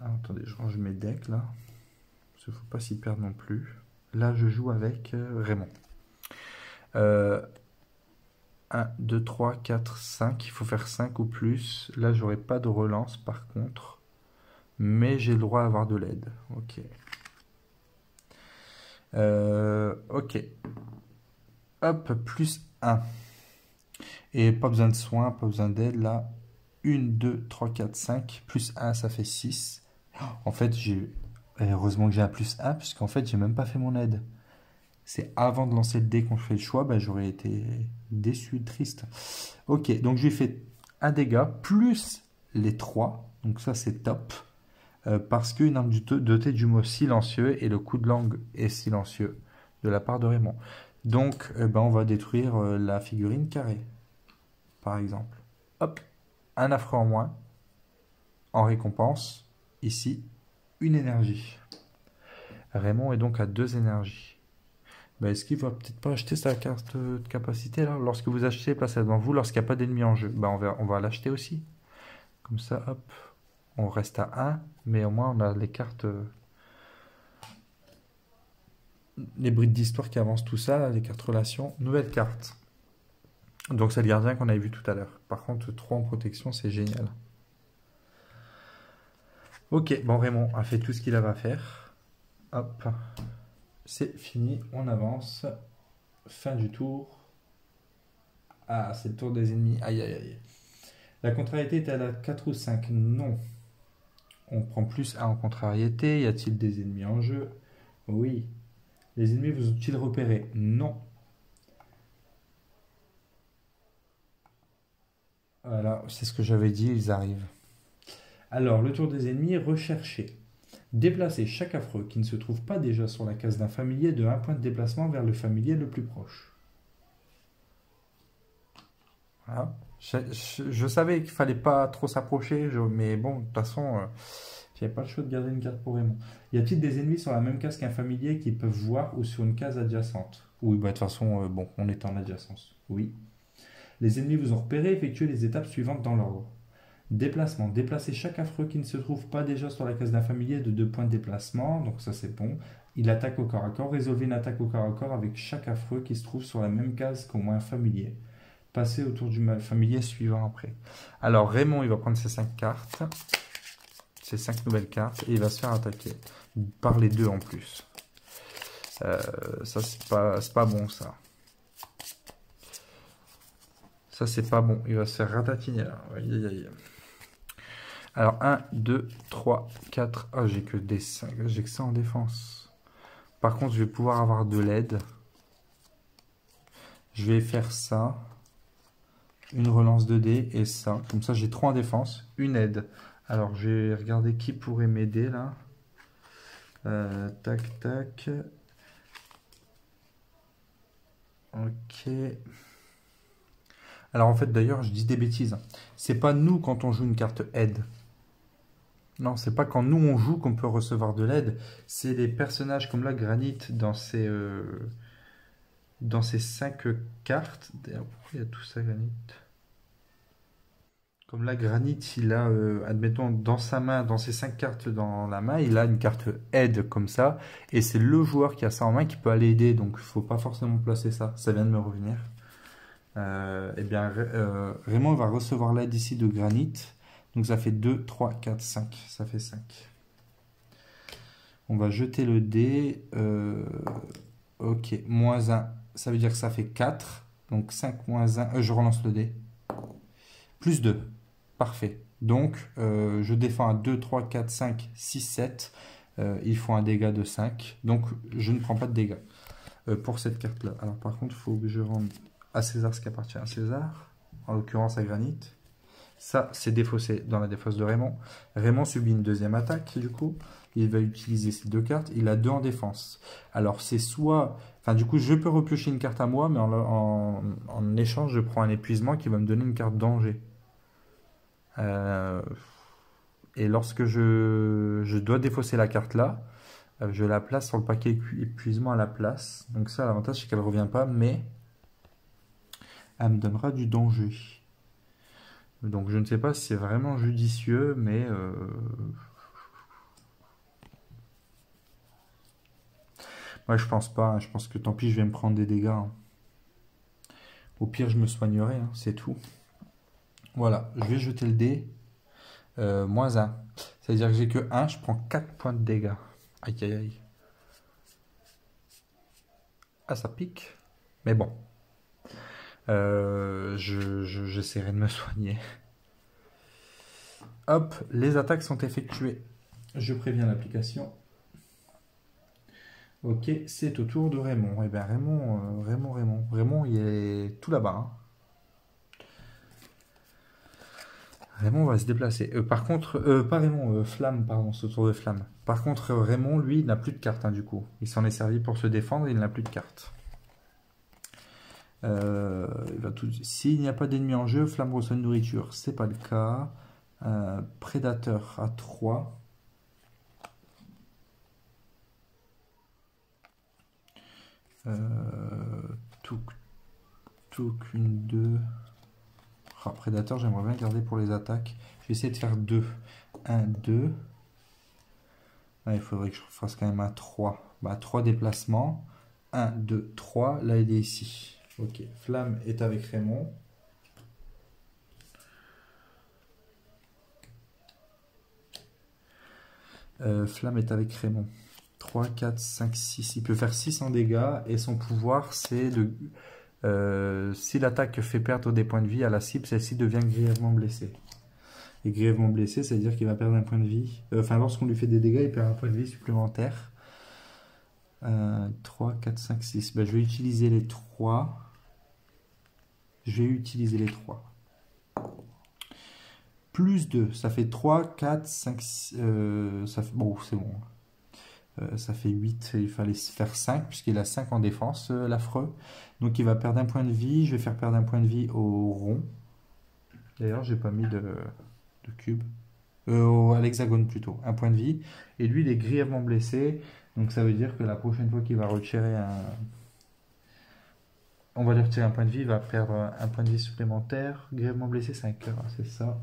Ah, attendez, je range mes decks, là. Parce qu'il ne faut pas s'y perdre non plus. Là, je joue avec Raymond. 1, 2, 3, 4, 5. Il faut faire 5 ou plus. Là, j'aurai pas de relance, par contre. Mais j'ai le droit à avoir de l'aide. Ok. Ok. Hop, plus 1. Et pas besoin de soins, pas besoin d'aide. Là, 1, 2, 3, 4, 5. Plus 1, ça fait 6. En fait, heureusement que j'ai un plus 1, puisqu'en fait, j'ai même pas fait mon aide. C'est avant de lancer le dé qu'on fait le choix, ben, j'aurais été déçu, triste. Ok, donc je lui ai fait un dégât, plus les 3. Donc ça, c'est top. Parce qu'une arme dotée du mot silencieux et le coup de langue est silencieux de la part de Raymond. Donc, ben, on va détruire la figurine carrée, par exemple. Hop, un affreux en moins. En récompense, ici, une énergie. Raymond est donc à 2 énergies. Ben, est-ce qu'il va peut-être pas acheter sa carte de capacité là? Lorsque vous achetez, placez devant vous lorsqu'il n'y a pas d'ennemi en jeu. Ben, on va l'acheter aussi. Comme ça, hop, On reste à 1, mais au moins on a les cartes, les brides d'histoire qui avancent tout ça, les cartes relations. Nouvelle carte. Donc c'est le gardien qu'on avait vu tout à l'heure. Par contre, 3 en protection, c'est génial. Ok, bon, Raymond a fait tout ce qu'il avait à faire. Hop, c'est fini, on avance. Fin du tour. Ah, c'est le tour des ennemis. Aïe, aïe, aïe. La contrariété est à la 4 ou 5? Non. On prend plus 1 en contrariété. Y a-t-il des ennemis en jeu? Oui. Les ennemis vous ont-ils repéré? Non. Voilà, c'est ce que j'avais dit, ils arrivent. Alors, le tour des ennemis, recherchez. Déplacez chaque affreux qui ne se trouve pas déjà sur la case d'un familier de 1 point de déplacement vers le familier le plus proche. Voilà. Je savais qu'il fallait pas trop s'approcher, mais bon, de toute façon, j'avais pas le choix de garder une carte pour Raymond. Y a-t-il des ennemis sur la même case qu'un familier qui peuvent voir ou sur une case adjacente? Oui, bah de toute façon, bon, on est en adjacence. Oui. Les ennemis vous ont repéré, effectuez les étapes suivantes dans l'ordre. Déplacement. Déplacez chaque affreux qui ne se trouve pas déjà sur la case d'un familier de 2 points de déplacement. Donc ça c'est bon. Il attaque au corps à corps. Résolvez une attaque au corps à corps avec chaque affreux qui se trouve sur la même case qu'au moins un familier. Passez autour du familier suivant après. Alors Raymond, il va prendre ses 5 cartes. Ses 5 nouvelles cartes. Et il va se faire attaquer. Par les 2 en plus. Ça c'est pas bon ça. Ça, c'est pas bon. Il va se faire ratatiner là. Aïe, aïe, aïe. Alors, 1, 2, 3, 4. Ah, j'ai que des 5. J'ai que ça en défense. Par contre, je vais pouvoir avoir de l'aide. Je vais faire ça. Une relance de dés et ça. Comme ça, j'ai 3 en défense. Une aide. Alors, je vais regarder qui pourrait m'aider là. Tac, tac. Ok. Alors en fait d'ailleurs je dis des bêtises. C'est pas nous quand on joue une carte aide. Non, c'est pas quand nous on joue qu'on peut recevoir de l'aide. C'est les personnages comme là Granit dans ces 5 cartes. D'ailleurs pourquoi il y a tout ça Granit? Comme là Granit il a, admettons dans sa main, dans ses 5 cartes dans la main, il a une carte aide comme ça. Et c'est le joueur qui a ça en main qui peut aller aider. Donc il faut pas forcément placer ça. Ça vient de me revenir. Eh bien, Raymond va recevoir l'aide ici de Granit. Donc ça fait 2, 3, 4, 5. Ça fait 5. On va jeter le dé. Ok, moins 1. Ça veut dire que ça fait 4. Donc 5 moins 1. Je relance le dé. Plus 2. Parfait. Donc, je défends à 2, 3, 4, 5, 6, 7. Il faut un dégât de 5. Donc, je ne prends pas de dégâts pour cette carte-là. Alors, par contre, il faut que je rende à César ce qui appartient à César, en l'occurrence à Granit. Ça, c'est défaussé dans la défausse de Raymond. Raymond subit une deuxième attaque, du coup. Il va utiliser ces 2 cartes. Il a 2 en défense. Alors, c'est soit... Enfin, du coup, je peux repiocher une carte à moi, mais en échange, je prends un épuisement qui va me donner une carte danger. Et lorsque je dois défausser la carte là, je la place sur le paquet épuisement à la place. Donc ça, l'avantage, c'est qu'elle ne revient pas, mais... elle me donnera du danger. Donc je ne sais pas si c'est vraiment judicieux, mais... moi je pense pas, hein. Je pense que tant pis, je vais me prendre des dégâts. Hein. Au pire, je me soignerai, hein, c'est tout. Voilà, je vais jeter le dé. Moins 1. C'est-à-dire que j'ai que 1, je prends 4 points de dégâts. Aïe aïe aïe. Ah, ça pique. Mais bon. J'essaierai de me soigner. Hop, les attaques sont effectuées. Je préviens l'application. Ok, c'est au tour de Raymond. Eh bien, Raymond, il est tout là-bas. Hein. Raymond va se déplacer. Par contre, pas Raymond, Flamme, pardon, c'est au tour de Flamme. Par contre, Raymond, lui, n'a plus de cartes, hein, du coup. Il s'en est servi pour se défendre, il n'a plus de cartes. S'il n'y a pas d'ennemis en jeu, Flamme reçoit une nourriture. C'est pas le cas. Prédateur à 3. Touk, une 2. Oh, prédateur, j'aimerais bien garder pour les attaques. Je vais essayer de faire 2. 1, 2. Là, il faudrait que je fasse quand même un 3. Bah, 3 déplacements. 1, 2, 3. Là, il est ici. Ok. Flamme est avec Raymond. Flamme est avec Raymond. 3, 4, 5, 6. Il peut faire 6 en dégâts. Et son pouvoir, c'est de... si l'attaque fait perdre des points de vie à la cible, celle-ci devient grièvement blessée. Et grièvement blessé, c'est-à-dire qu'il va perdre un point de vie. Enfin, lorsqu'on lui fait des dégâts, il perd un point de vie supplémentaire. 3, 4, 5, 6. Ben, je vais utiliser les 3. Plus 2, ça fait 3, 4, 5, 6. Ça fait... Bon, c'est bon. Ça fait 8. Il fallait faire 5, puisqu'il a 5 en défense, l'affreux. Donc, il va perdre un point de vie. Je vais faire perdre un point de vie au rond. D'ailleurs, j'ai pas mis de cube. À l'hexagone plutôt. Un point de vie. Et lui, il est grièvement blessé. Donc, ça veut dire que la prochaine fois qu'il va retirer un... On va lui retirer un point de vie. Il va perdre un point de vie supplémentaire. Grièvement blessé, 5 heures. C'est ça.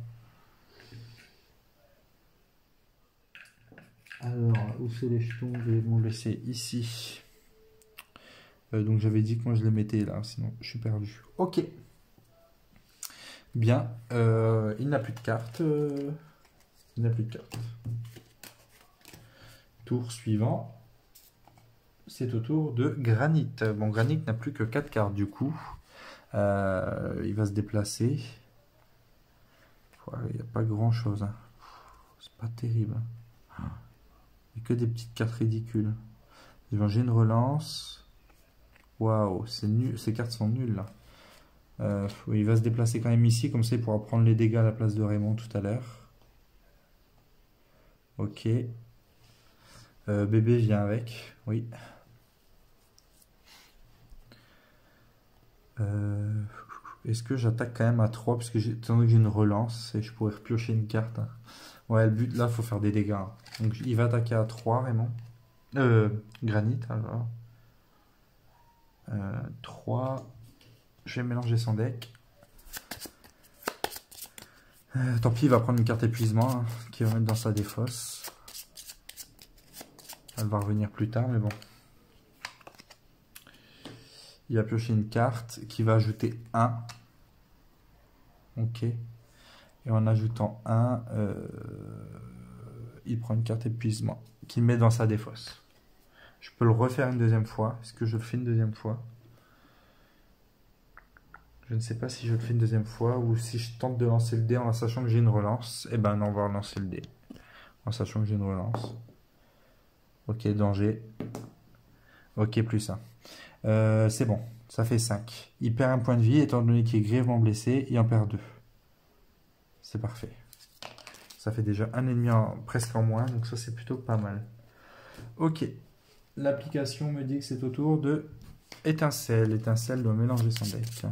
Alors, où c'est les jetons grièvement blessés? Ici. Donc, j'avais dit que moi, je les mettais là. Sinon, je suis perdu. Ok. Bien. Il n'a plus de cartes. Tour suivant. C'est au tour de Granit. Bon, Granit n'a plus que 4 cartes du coup. Il va se déplacer. Il n'y a pas grand chose. Hein. C'est pas terrible. Il n'y a que des petites cartes ridicules. J'ai une relance. Waouh, c'est nul. Ces cartes sont nulles là. Il va se déplacer quand même ici, comme ça il pourra prendre les dégâts à la place de Raymond tout à l'heure. Ok. Bébé vient avec, oui. Est-ce que j'attaque quand même à 3 parce que étant donné que j'ai une relance et je pourrais repiocher une carte. Hein. Ouais, le but là, il faut faire des dégâts. Hein. Donc il va attaquer à 3, Raymond. Granit, alors. 3. Je vais mélanger son deck. Tant pis, il va prendre une carte épuisement hein, qu'il va mettre dans sa défausse. Elle va revenir plus tard, mais bon. Il va piocher une carte qui va ajouter 1. Ok. Et en ajoutant 1, il prend une carte épuisement qu'il met dans sa défausse. Je peux le refaire une deuxième fois. Est-ce que je le fais une deuxième fois? Je ne sais pas si je le fais une deuxième fois ou si je tente de lancer le dé en sachant que j'ai une relance. Eh ben non, on va relancer le dé. En sachant que j'ai une relance. Ok, danger. Ok, plus 1. C'est bon, ça fait 5. Il perd un point de vie, étant donné qu'il est grièvement blessé, il en perd 2. C'est parfait. Ça fait déjà un ennemi presque en moins, donc ça c'est plutôt pas mal. Ok, l'application me dit que c'est au tour de Étincelle. Étincelle doit mélanger son deck.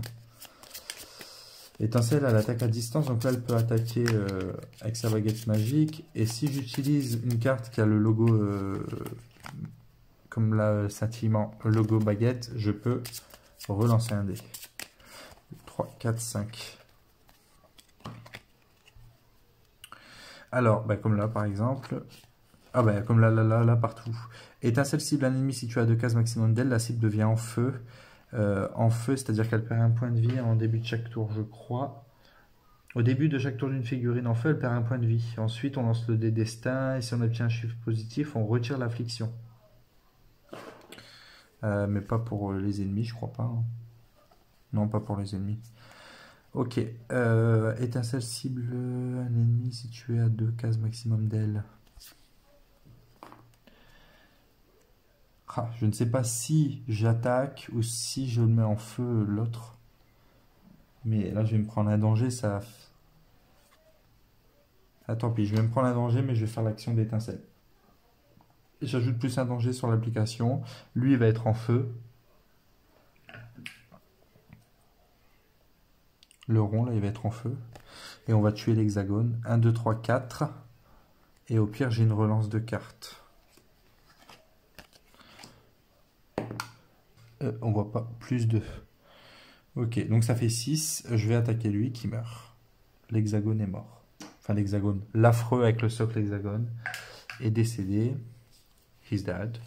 Étincelle, elle attaque à distance, donc là elle peut attaquer avec sa baguette magique. Et si j'utilise une carte qui a le logo, comme là, scintillement, logo baguette, je peux relancer un dé. 3, 4, 5. Alors, bah, comme là par exemple, ah bah, comme là, partout. Étincelle cible un ennemi situé à 2 cases maximum d'elle, la cible devient en feu. C'est-à-dire qu'elle perd un point de vie en début de chaque tour, je crois. Au début de chaque tour d'une figurine en feu, elle perd un point de vie. Ensuite, on lance le dé destin, et si on obtient un chiffre positif, on retire l'affliction. Mais pas pour les ennemis, je crois pas. Hein. Non, pas pour les ennemis. Ok. Étincelle cible un ennemi situé à 2 cases maximum d'elle. Ah, je ne sais pas si j'attaque ou si je le mets en feu l'autre. Mais là, je vais me prendre un danger, ça... Ah, tant pis, je vais me prendre un danger, mais je vais faire l'action d'étincelle. J'ajoute plus un danger sur l'application. Lui, il va être en feu. Le rond, là, il va être en feu. Et on va tuer l'hexagone. 1, 2, 3, 4. Et au pire, j'ai une relance de cartes. On voit pas, plus 2. Ok, donc ça fait 6. Je vais attaquer lui qui meurt. L'hexagone est mort. enfin l'hexagone, l'affreux avec le socle hexagone, est décédé. His dad.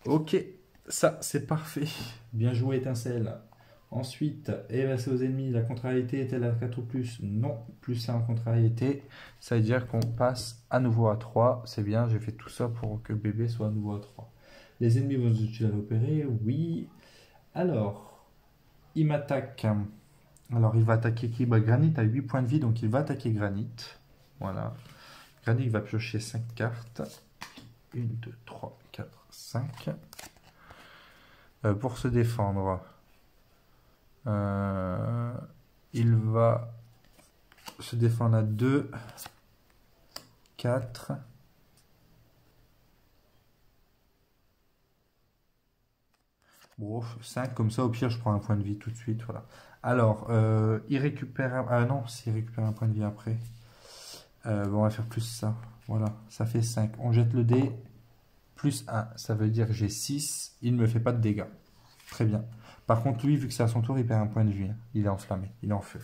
Ok, ça c'est parfait. Bien joué, étincelle. Ensuite, évaser aux ennemis, la contrariété est-elle à 4 ou plus? Non, plus 1 en contrariété. Ça veut dire qu'on passe à nouveau à 3. C'est bien, j'ai fait tout ça pour que le bébé soit à nouveau à 3. Les ennemis vont-ils la repérer? Oui. Alors, il m'attaque. Alors, il va attaquer qui? Bah, Granit a 8 points de vie, donc il va attaquer Granit. Voilà. Granit va piocher 5 cartes. 1, 2, 3, 4, 5. Pour se défendre, il va se défendre à 2, 4. Bon, 5, comme ça, au pire, je prends un point de vie tout de suite. Voilà. Alors, il récupère... Ah non, s'il récupère un point de vie après. Bon, on va faire plus ça. Voilà, ça fait 5. On jette le dé. Plus 1, ça veut dire que j'ai 6. Il ne me fait pas de dégâts. Très bien. Par contre, lui, vu que c'est à son tour, il perd un point de vie. Il est enflammé, il est en feu.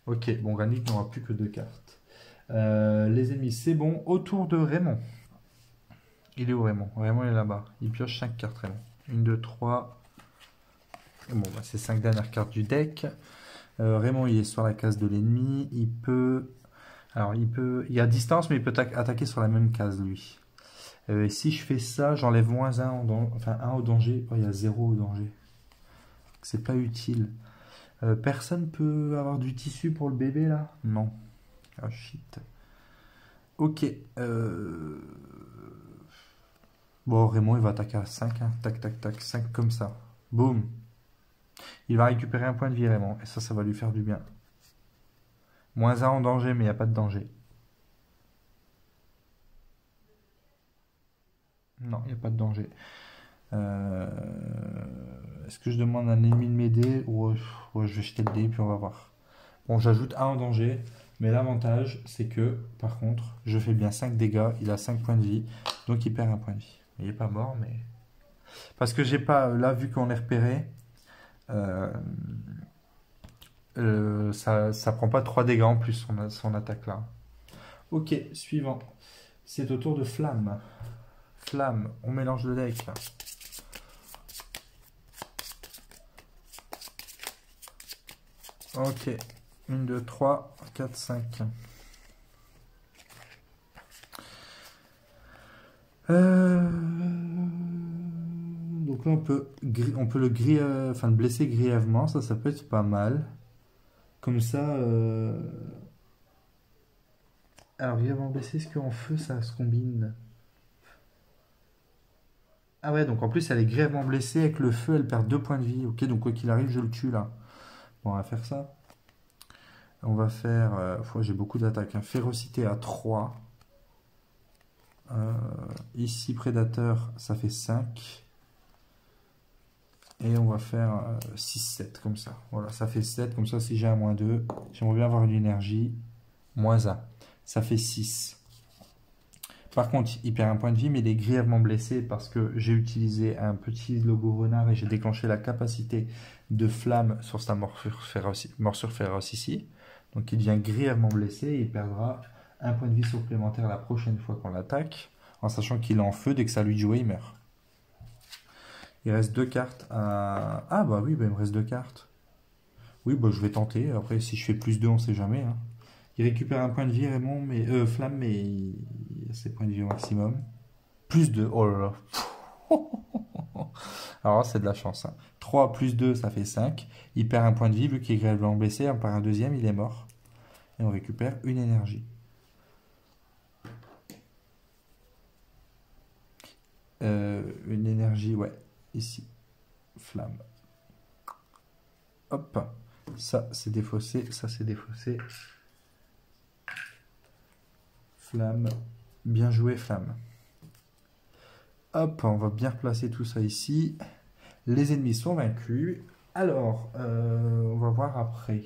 Ok, bon, Granit n'aura plus que 2 cartes. Les ennemis, c'est bon. Autour de Raymond. Il est où Raymond? Raymond est là-bas. Il pioche 5 cartes, Raymond. 1, 2, 3. Bon, bah, c'est 5 dernières cartes du deck. Raymond, il est sur la case de l'ennemi. Il peut... Alors, il est à distance, mais il peut attaquer sur la même case, lui. Si je fais ça, j'enlève moins 1, enfin 1 au danger. Oh, il y a 0 au danger. C'est pas utile. Personne peut avoir du tissu pour le bébé, là? Non. Ah, shit. Ok. Bon, Raymond, il va attaquer à 5. Hein. Tac, tac, tac. 5 comme ça. Boum. Il va récupérer un point de vie, Raymond. Et ça va lui faire du bien. Moins 1 en danger, mais il n'y a pas de danger. Non, il n'y a pas de danger. Est-ce que je demande à un ennemi de m'aider? Ou je vais jeter le dé, puis on va voir. Bon, j'ajoute 1 en danger. Mais l'avantage, c'est que, par contre, je fais bien 5 dégâts. Il a 5 points de vie. Donc, il perd un point de vie. Il n'est pas mort, mais... Parce que j'ai pas... Là, vu qu'on est repéré... ça prend pas 3 dégâts en plus, son attaque là. Ok, suivant. C'est au tour de Flamme. Flamme, on mélange le deck. Ok, 1, 2, 3, 4, 5. Donc là, on peut le blesser grièvement, ça peut être pas mal. Comme ça... Alors, grièvement blessé, est-ce qu'en feu, ça se combine? Ah ouais, donc en plus, elle est grièvement blessée. Avec le feu, elle perd 2 points de vie. Ok, donc quoi qu'il arrive, je le tue, là. Bon, on va faire ça. On va faire... j'ai beaucoup d'attaques. Hein. Férocité à 3. Ici, prédateur, ça fait 5. Et on va faire 6, 7, comme ça. Voilà, ça fait 7. Comme ça, si j'ai un moins 2, j'aimerais bien avoir une énergie. Moins 1. Ça fait 6. Par contre, il perd un point de vie, mais il est grièvement blessé parce que j'ai utilisé un petit logo renard et j'ai déclenché la capacité de flamme sur sa morsure féroce ici. Donc, il devient grièvement blessé et il perdra un point de vie supplémentaire la prochaine fois qu'on l'attaque, en sachant qu'il est en feu. Dès que ça lui joue, il meurt. Il reste 2 cartes à... Ah bah oui, bah, il me reste 2 cartes. Oui, bah je vais tenter. Après, si je fais plus 2, on sait jamais. Hein. Il récupère un point de vie, Raymond, mais... Flamme, mais il a ses points de vie au maximum. Plus 2, oh là là. Alors c'est de la chance. Hein. 3 plus 2, ça fait 5. Il perd un point de vie, vu qu'il est grièvement blessé. On perd un deuxième, il est mort. Et on récupère une énergie. Une énergie, ouais. Ici, flamme. Hop, ça c'est défaussé, ça c'est défaussé. Flamme, bien joué flamme. Hop, on va bien replacer tout ça ici. Les ennemis sont vaincus. Alors, on va voir après.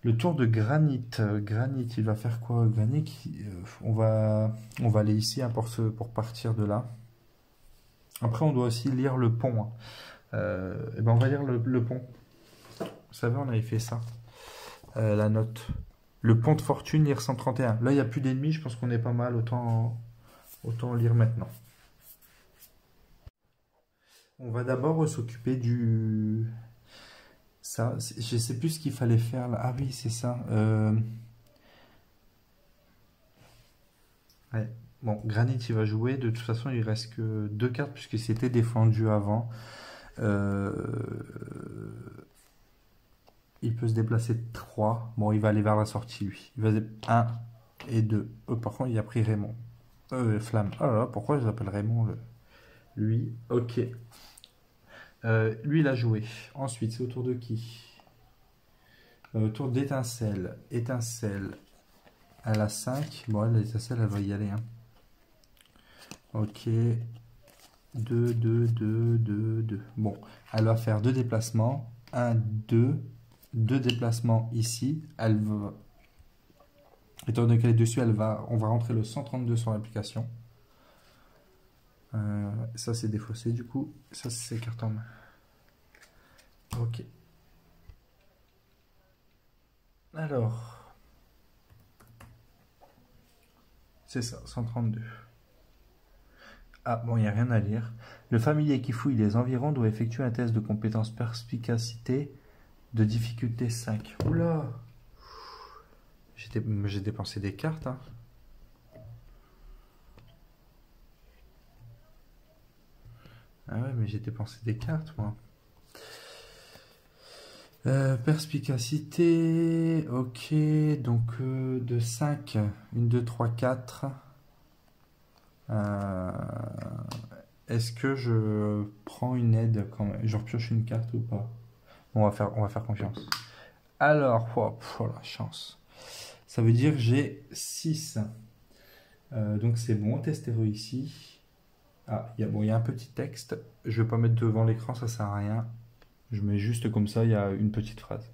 Le tour de Granit. Granit, il va faire quoi? Granit, on va aller ici hein, pour partir de là. Après, on doit aussi lire le pont. Et ben, on va lire le pont. Vous savez, on avait fait ça. la note. Le pont de fortune, lire 131. Là, il n'y a plus d'ennemis, je pense qu'on est pas mal, autant lire maintenant. On va d'abord s'occuper du... Ça, je sais plus ce qu'il fallait faire là. Ah oui, c'est ça. Ouais. Bon, Granit, il va jouer. De toute façon, il reste que 2 cartes puisque c'était défendu avant. Il peut se déplacer 3. Bon, il va aller vers la sortie, lui. Il va 1 et 2. Par contre, il a pris Raymond. Flamme. Oh là là, pourquoi je l'appelle Raymond, lui? Ok. Lui, il a joué. Ensuite, c'est au tour de qui? Au tour d'Étincelle. Étincelle, elle a 5. Bon, l'étincelle, elle va y aller. Hein. Ok. 2, 2, 2, 2, 2. Bon, elle va faire 2 déplacements. 1, 2. 2 déplacements ici. Elle va... Étant donné qu'elle est dessus, on va rentrer le 132 sur l'application. Ça, c'est défaussé du coup. Ça, c'est carte en main. Ok. Alors. C'est ça, 132. Ah, bon, il n'y a rien à lire. Le familier qui fouille les environs doit effectuer un test de compétence perspicacité de difficulté 5. Oula! J'ai dépensé des cartes, hein. Ah ouais, mais j'ai dépensé des cartes, moi. Perspicacité, ok, donc de 5, 1, 2, 3, 4. Est-ce que je prends une aide quand même? Je repioche une carte ou pas? Bon, on va faire confiance. Alors, oh, la chance. Ça veut dire que j'ai 6. Donc c'est bon, test héros ici. Ah, il y a un petit texte. Je ne vais pas mettre devant l'écran, ça sert à rien. Je mets juste comme ça, il y a une petite phrase.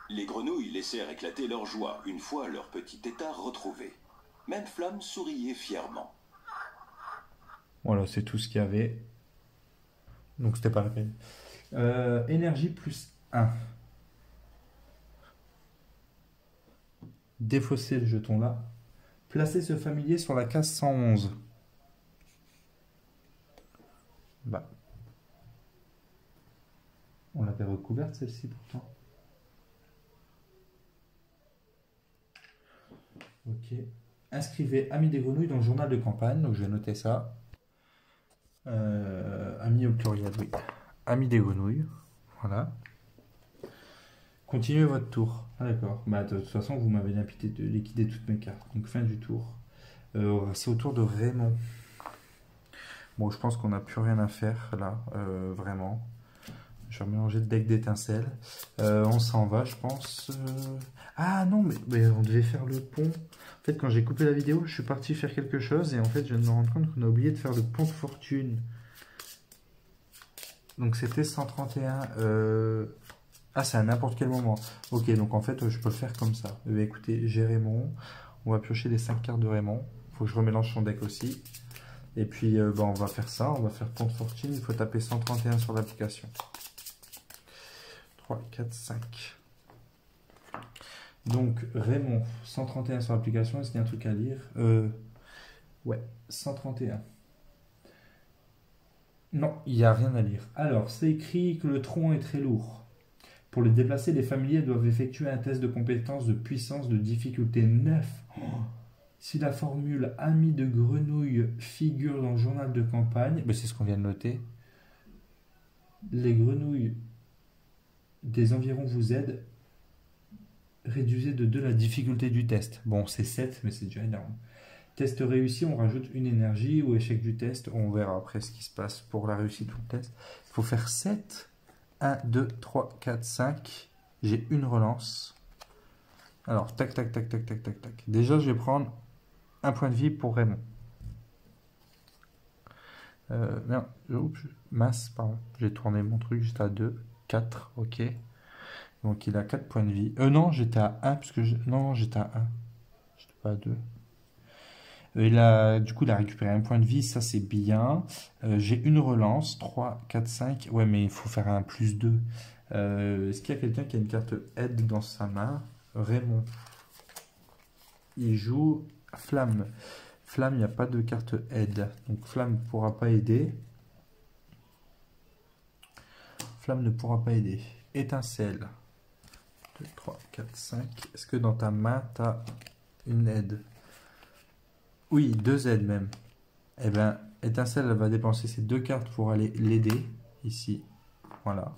Les grenouilles laissèrent éclater leur joie une fois leur petit état retrouvé. Même Flamme souriait fièrement. Voilà, c'est tout ce qu'il y avait. Donc c'était pas la peine. Énergie plus 1. Défausser le jeton là. Placer ce familier sur la case 111. Bah. On l'avait recouverte celle-ci pourtant. Ok. Inscrivez Ami des grenouilles dans le journal de campagne. Donc je vais noter ça. Ami au pluriel, oui. Ami des grenouilles. Voilà. Continuez votre tour. Ah d'accord. Bah, de toute façon, vous m'avez invité de liquider toutes mes cartes. Donc fin du tour. C'est au tour de Raymond. Bon, je pense qu'on n'a plus rien à faire là. Vraiment. Je vais mélanger le deck d'étincelles. On s'en va, je pense. Ah non, mais on devait faire le pont. En fait, quand j'ai coupé la vidéo, je suis parti faire quelque chose. Et en fait, je viens de me rendre compte qu'on a oublié de faire le pont de fortune. Donc c'était 131. Ah, c'est à n'importe quel moment. Ok, donc en fait, je peux le faire comme ça. Écoutez, j'ai Raymond. On va piocher les 5 cartes de Raymond. Il faut que je remélange son deck aussi. Et puis, on va faire ça. On va faire pont de fortune. Il faut taper 131 sur l'application. 3, 4, 5. Donc, Raymond, 131 sur l'application. Est-ce qu'il y a un truc à lire? Ouais, 131. Non, il n'y a rien à lire. Alors, c'est écrit que le tronc est très lourd. Pour le déplacer, les familiers doivent effectuer un test de compétence de puissance de difficulté 9. Oh, si la formule ami de grenouille figure dans le journal de campagne, c'est ce qu'on vient de noter. Les grenouilles des environs vous aident. Réduisez de 2 la difficulté du test. Bon, c'est 7, mais c'est déjà énorme. Test réussi, on rajoute une énergie. Ou échec du test, on verra après ce qui se passe pour la réussite ou le test. Il faut faire 7. 1, 2, 3, 4, 5. J'ai une relance. Alors, tac, tac, tac, tac, tac, tac, tac. Déjà, je vais prendre un point de vie pour Raymond. Non, mince, pardon. J'ai tourné mon truc, j'étais à 2, 4, ok. Donc, il a 4 points de vie. Non, j'étais à 1, puisque non, j'étais à 1. J'étais pas à 2. Du coup, il a récupéré un point de vie, ça c'est bien. J'ai une relance, 3, 4, 5. Ouais, mais il faut faire un plus 2. Est-ce qu'il y a quelqu'un qui a une carte aide dans sa main? Raymond. Il joue Flamme. Flamme, il n'y a pas de carte aide. Donc Flamme ne pourra pas aider. Flamme ne pourra pas aider. Étincelle. 2, 3, 4, 5. Est-ce que dans ta main, tu as une aide? Oui, 2 aides même. Eh bien, Étincelle, elle va dépenser ses 2 cartes pour aller l'aider. Ici. Voilà.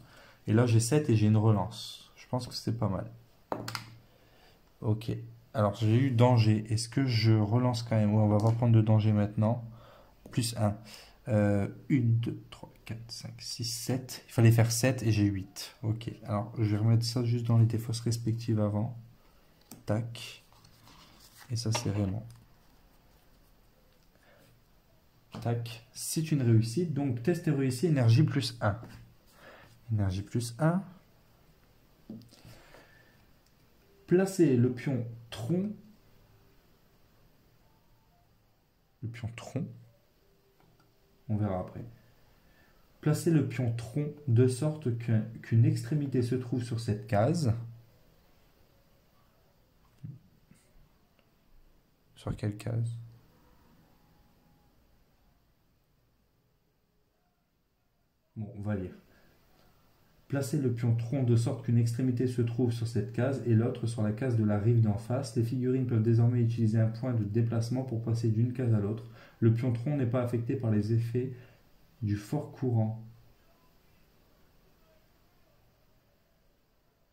Et là, j'ai 7 et j'ai une relance. Je pense que c'est pas mal. Ok. Alors, j'ai eu danger. Est-ce que je relance quand même? Oui, on va pas prendre de danger maintenant. Plus 1. 1, 2, 3, 4, 5, 6, 7. Il fallait faire 7 et j'ai 8. Ok. Alors, je vais remettre ça juste dans les défausses respectives avant. Tac. Et ça, c'est Raymond. Tac. C'est une réussite. Donc, test et réussi, énergie plus 1. Énergie plus 1. Placez le pion tronc. Le pion tronc. On verra après. Placez le pion tronc de sorte qu'une extrémité se trouve sur cette case. Sur quelle case? Bon, on va lire. Placez le pion tronc de sorte qu'une extrémité se trouve sur cette case et l'autre sur la case de la rive d'en face. Les figurines peuvent désormais utiliser un point de déplacement pour passer d'une case à l'autre. Le pion tronc n'est pas affecté par les effets du fort courant.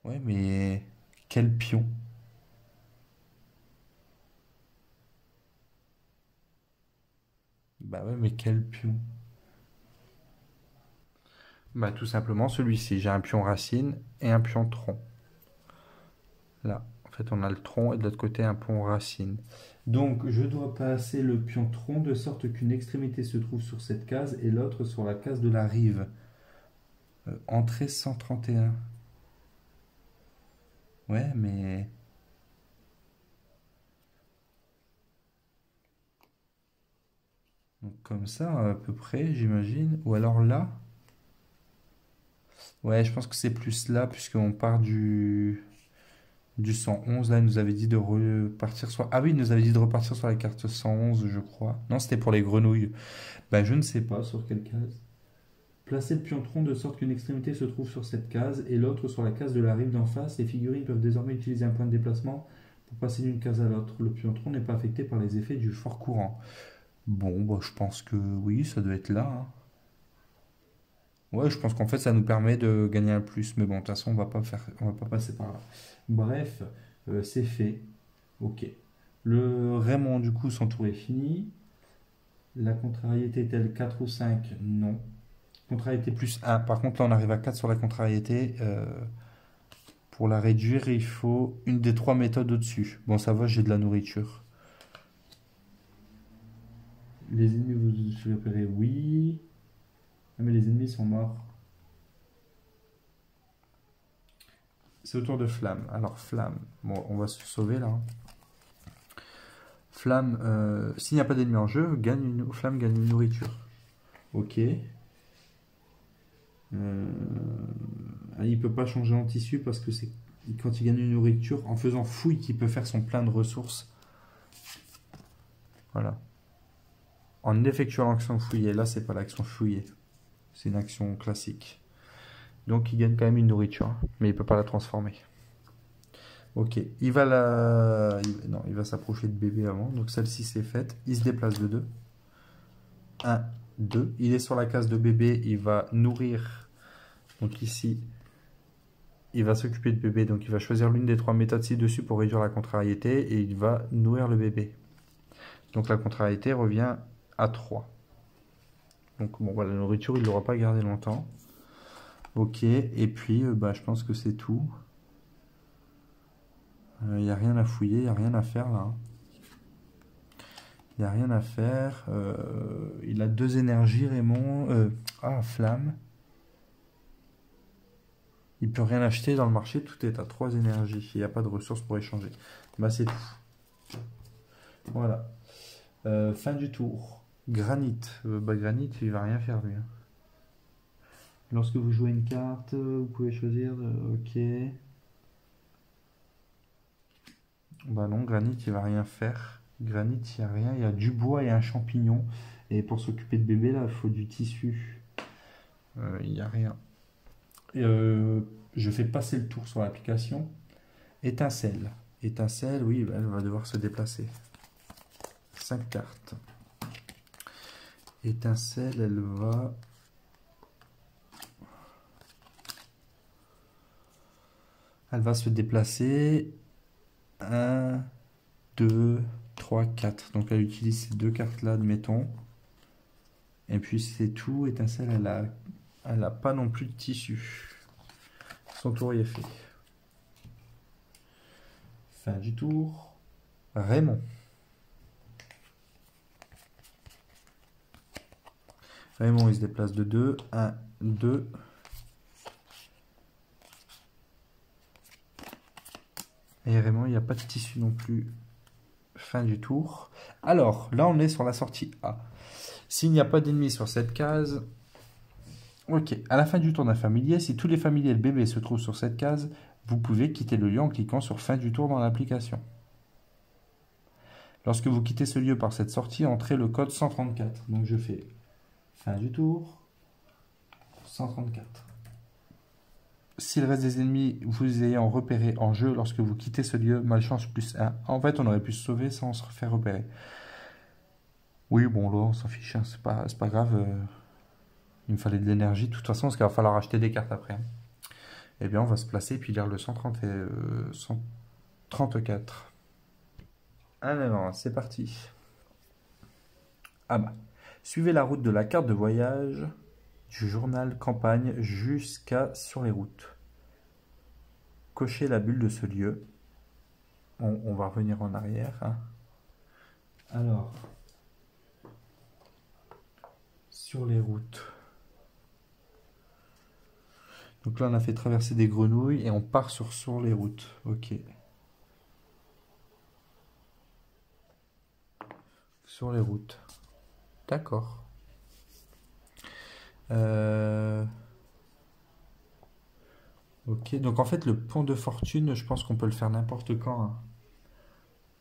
Ouais, mais quel pion? Bah ouais, mais quel pion? Bah tout simplement celui-ci. J'ai un pion racine et un pion tronc. Là, en fait, on a le tronc et de l'autre côté un pion racine. Donc, je dois passer le pion tronc de sorte qu'une extrémité se trouve sur cette case et l'autre sur la case de la rive. Entrée 131. Ouais, mais... Donc, comme ça, à peu près, j'imagine. Ou alors là. Ouais, je pense que c'est plus là, puisqu'on part du 111. Là, il nous avait dit de repartir sur... Ah oui, il nous avait dit de repartir sur la carte 111, je crois. Non, c'était pour les grenouilles. Ben, je ne sais pas sur quelle case. Placez le pion tronc de sorte qu'une extrémité se trouve sur cette case et l'autre sur la case de la rive d'en face. Les figurines peuvent désormais utiliser un point de déplacement pour passer d'une case à l'autre. Le pion tronc n'est pas affecté par les effets du fort courant. Bon, bah, je pense que oui, ça doit être là, hein. Ouais, je pense qu'en fait, ça nous permet de gagner un plus. Mais bon, de toute façon, on va pas passer par là. Bref, c'est fait. Ok. Le Raymond, du coup, son tour est fini. La contrariété est-elle 4 ou 5? Non. Contrariété plus 1. Par contre, là, on arrive à 4 sur la contrariété. Pour la réduire, il faut une des 3 méthodes au-dessus. Bon, ça va, j'ai de la nourriture. Les ennemis, vous repérez? Oui. Ah, mais les ennemis sont morts. C'est au tour de Flamme. Alors, Flamme. Bon, on va se sauver, là. Flamme, s'il n'y a pas d'ennemis en jeu, Flamme gagne une nourriture. Ok. Il ne peut pas changer en tissu parce que c'est quand il gagne une nourriture, en faisant fouille, qu'il peut faire son plein de ressources. Voilà. En effectuant l'action fouillée. Là, c'est pas l'action fouillée. C'est une action classique. Donc, il gagne quand même une nourriture. Mais il ne peut pas la transformer. Ok. Il va s'approcher de bébé avant. Donc, celle-ci, c'est faite. Il se déplace de 2. 1, 2. Il est sur la case de bébé. Il va nourrir. Donc, ici, il va s'occuper de bébé. Donc, il va choisir l'une des 3 méthodes ci-dessus pour réduire la contrariété. Et il va nourrir le bébé. Donc, la contrariété revient à 3. Donc, bon, voilà, la nourriture, il ne l'aura pas gardé longtemps. Ok. Et puis, je pense que c'est tout. Il n'y a rien à fouiller, il n'y a rien à faire là. Il n'y a rien à faire. Il a 2 énergies, Raymond. Flamme. Il ne peut rien acheter dans le marché, tout est à 3 énergies. Il n'y a pas de ressources pour échanger. Bah, c'est tout. Voilà. Fin du tour. Granit. Granit, il va rien faire lui. Lorsque vous jouez une carte, vous pouvez choisir. Ok. Bah non, granit, il va rien faire. Granit, il n'y a rien. Il y a du bois et un champignon. Et pour s'occuper de bébé, là, il faut du tissu. Il n'y a rien. Je fais passer le tour sur l'application. Étincelle. Étincelle, oui, elle va devoir se déplacer. 5 cartes. Étincelle, elle va... Elle va se déplacer. 1, 2, 3, 4. Donc elle utilise ces 2 cartes-là, admettons. Et puis c'est tout. Étincelle, elle a pas non plus de tissu. Son tour y est fait. Fin du tour. Raymond. Raymond, il se déplace de 2. 1, 2. Et Raymond, il n'y a pas de tissu non plus. Fin du tour. Alors, là, on est sur la sortie A. S'il n'y a pas d'ennemis sur cette case... Ok, à la fin du tour d'un familier, si tous les familiers et le bébé se trouvent sur cette case, vous pouvez quitter le lieu en cliquant sur fin du tour dans l'application. Lorsque vous quittez ce lieu par cette sortie, entrez le code 134. Donc je fais fin du tour, 134. S'il reste des ennemis vous ayant repéré en jeu lorsque vous quittez ce lieu, malchance plus 1. En fait, on aurait pu se sauver sans se faire repérer. Oui, bon, là, on s'en fiche, hein, c'est pas grave. Il me fallait de l'énergie, de toute façon, parce qu'il va falloir acheter des cartes après. Eh bien, on va se placer et puis lire le 134. Alors, c'est parti. Ah bah, suivez la route de la carte de voyage du journal campagne jusqu'à sur les routes. Cochez la bulle de ce lieu. On va revenir en arrière. Hein. Alors, sur les routes. Donc là, on a fait traverser des grenouilles et on part sur les routes. Ok. Sur les routes. D'accord. Ok, donc en fait, le pont de fortune, je pense qu'on peut le faire n'importe quand. Hein.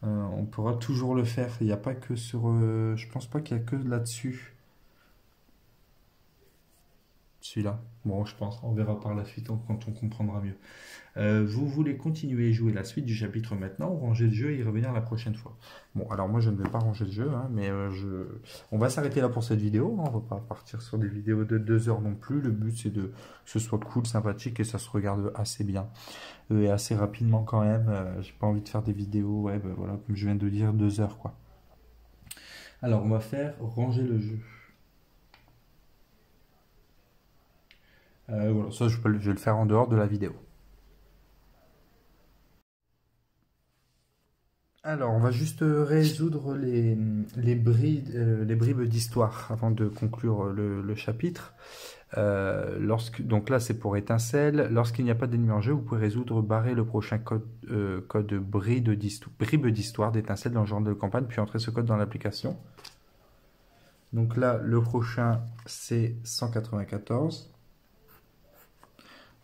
On pourra toujours le faire. Il n'y a pas que sur... je pense pas qu'il y a que là-dessus. Celui-là. Bon, je pense. On verra par la suite quand on comprendra mieux. Vous voulez continuer et jouer la suite du chapitre maintenant ou ranger le jeu et y revenir la prochaine fois? Bon, alors moi je ne vais pas ranger le jeu, hein, mais on va s'arrêter là pour cette vidéo. Hein, on va pas partir sur des vidéos de 2 heures non plus. Le but c'est que ce soit cool, sympathique et ça se regarde assez bien. Et assez rapidement quand même. J'ai pas envie de faire des vidéos, ouais, ben voilà, comme je viens de dire, 2 heures quoi. Alors on va faire ranger le jeu. Voilà, ça je vais le faire en dehors de la vidéo. Alors, on va juste résoudre les bribes d'histoire avant de conclure le chapitre. Donc là, c'est pour étincelle. Lorsqu'il n'y a pas d'ennemi en jeu, vous pouvez résoudre, barrer le prochain code bribe d'histoire d'étincelle dans le genre de campagne, puis entrer ce code dans l'application. Donc là, le prochain, c'est 194.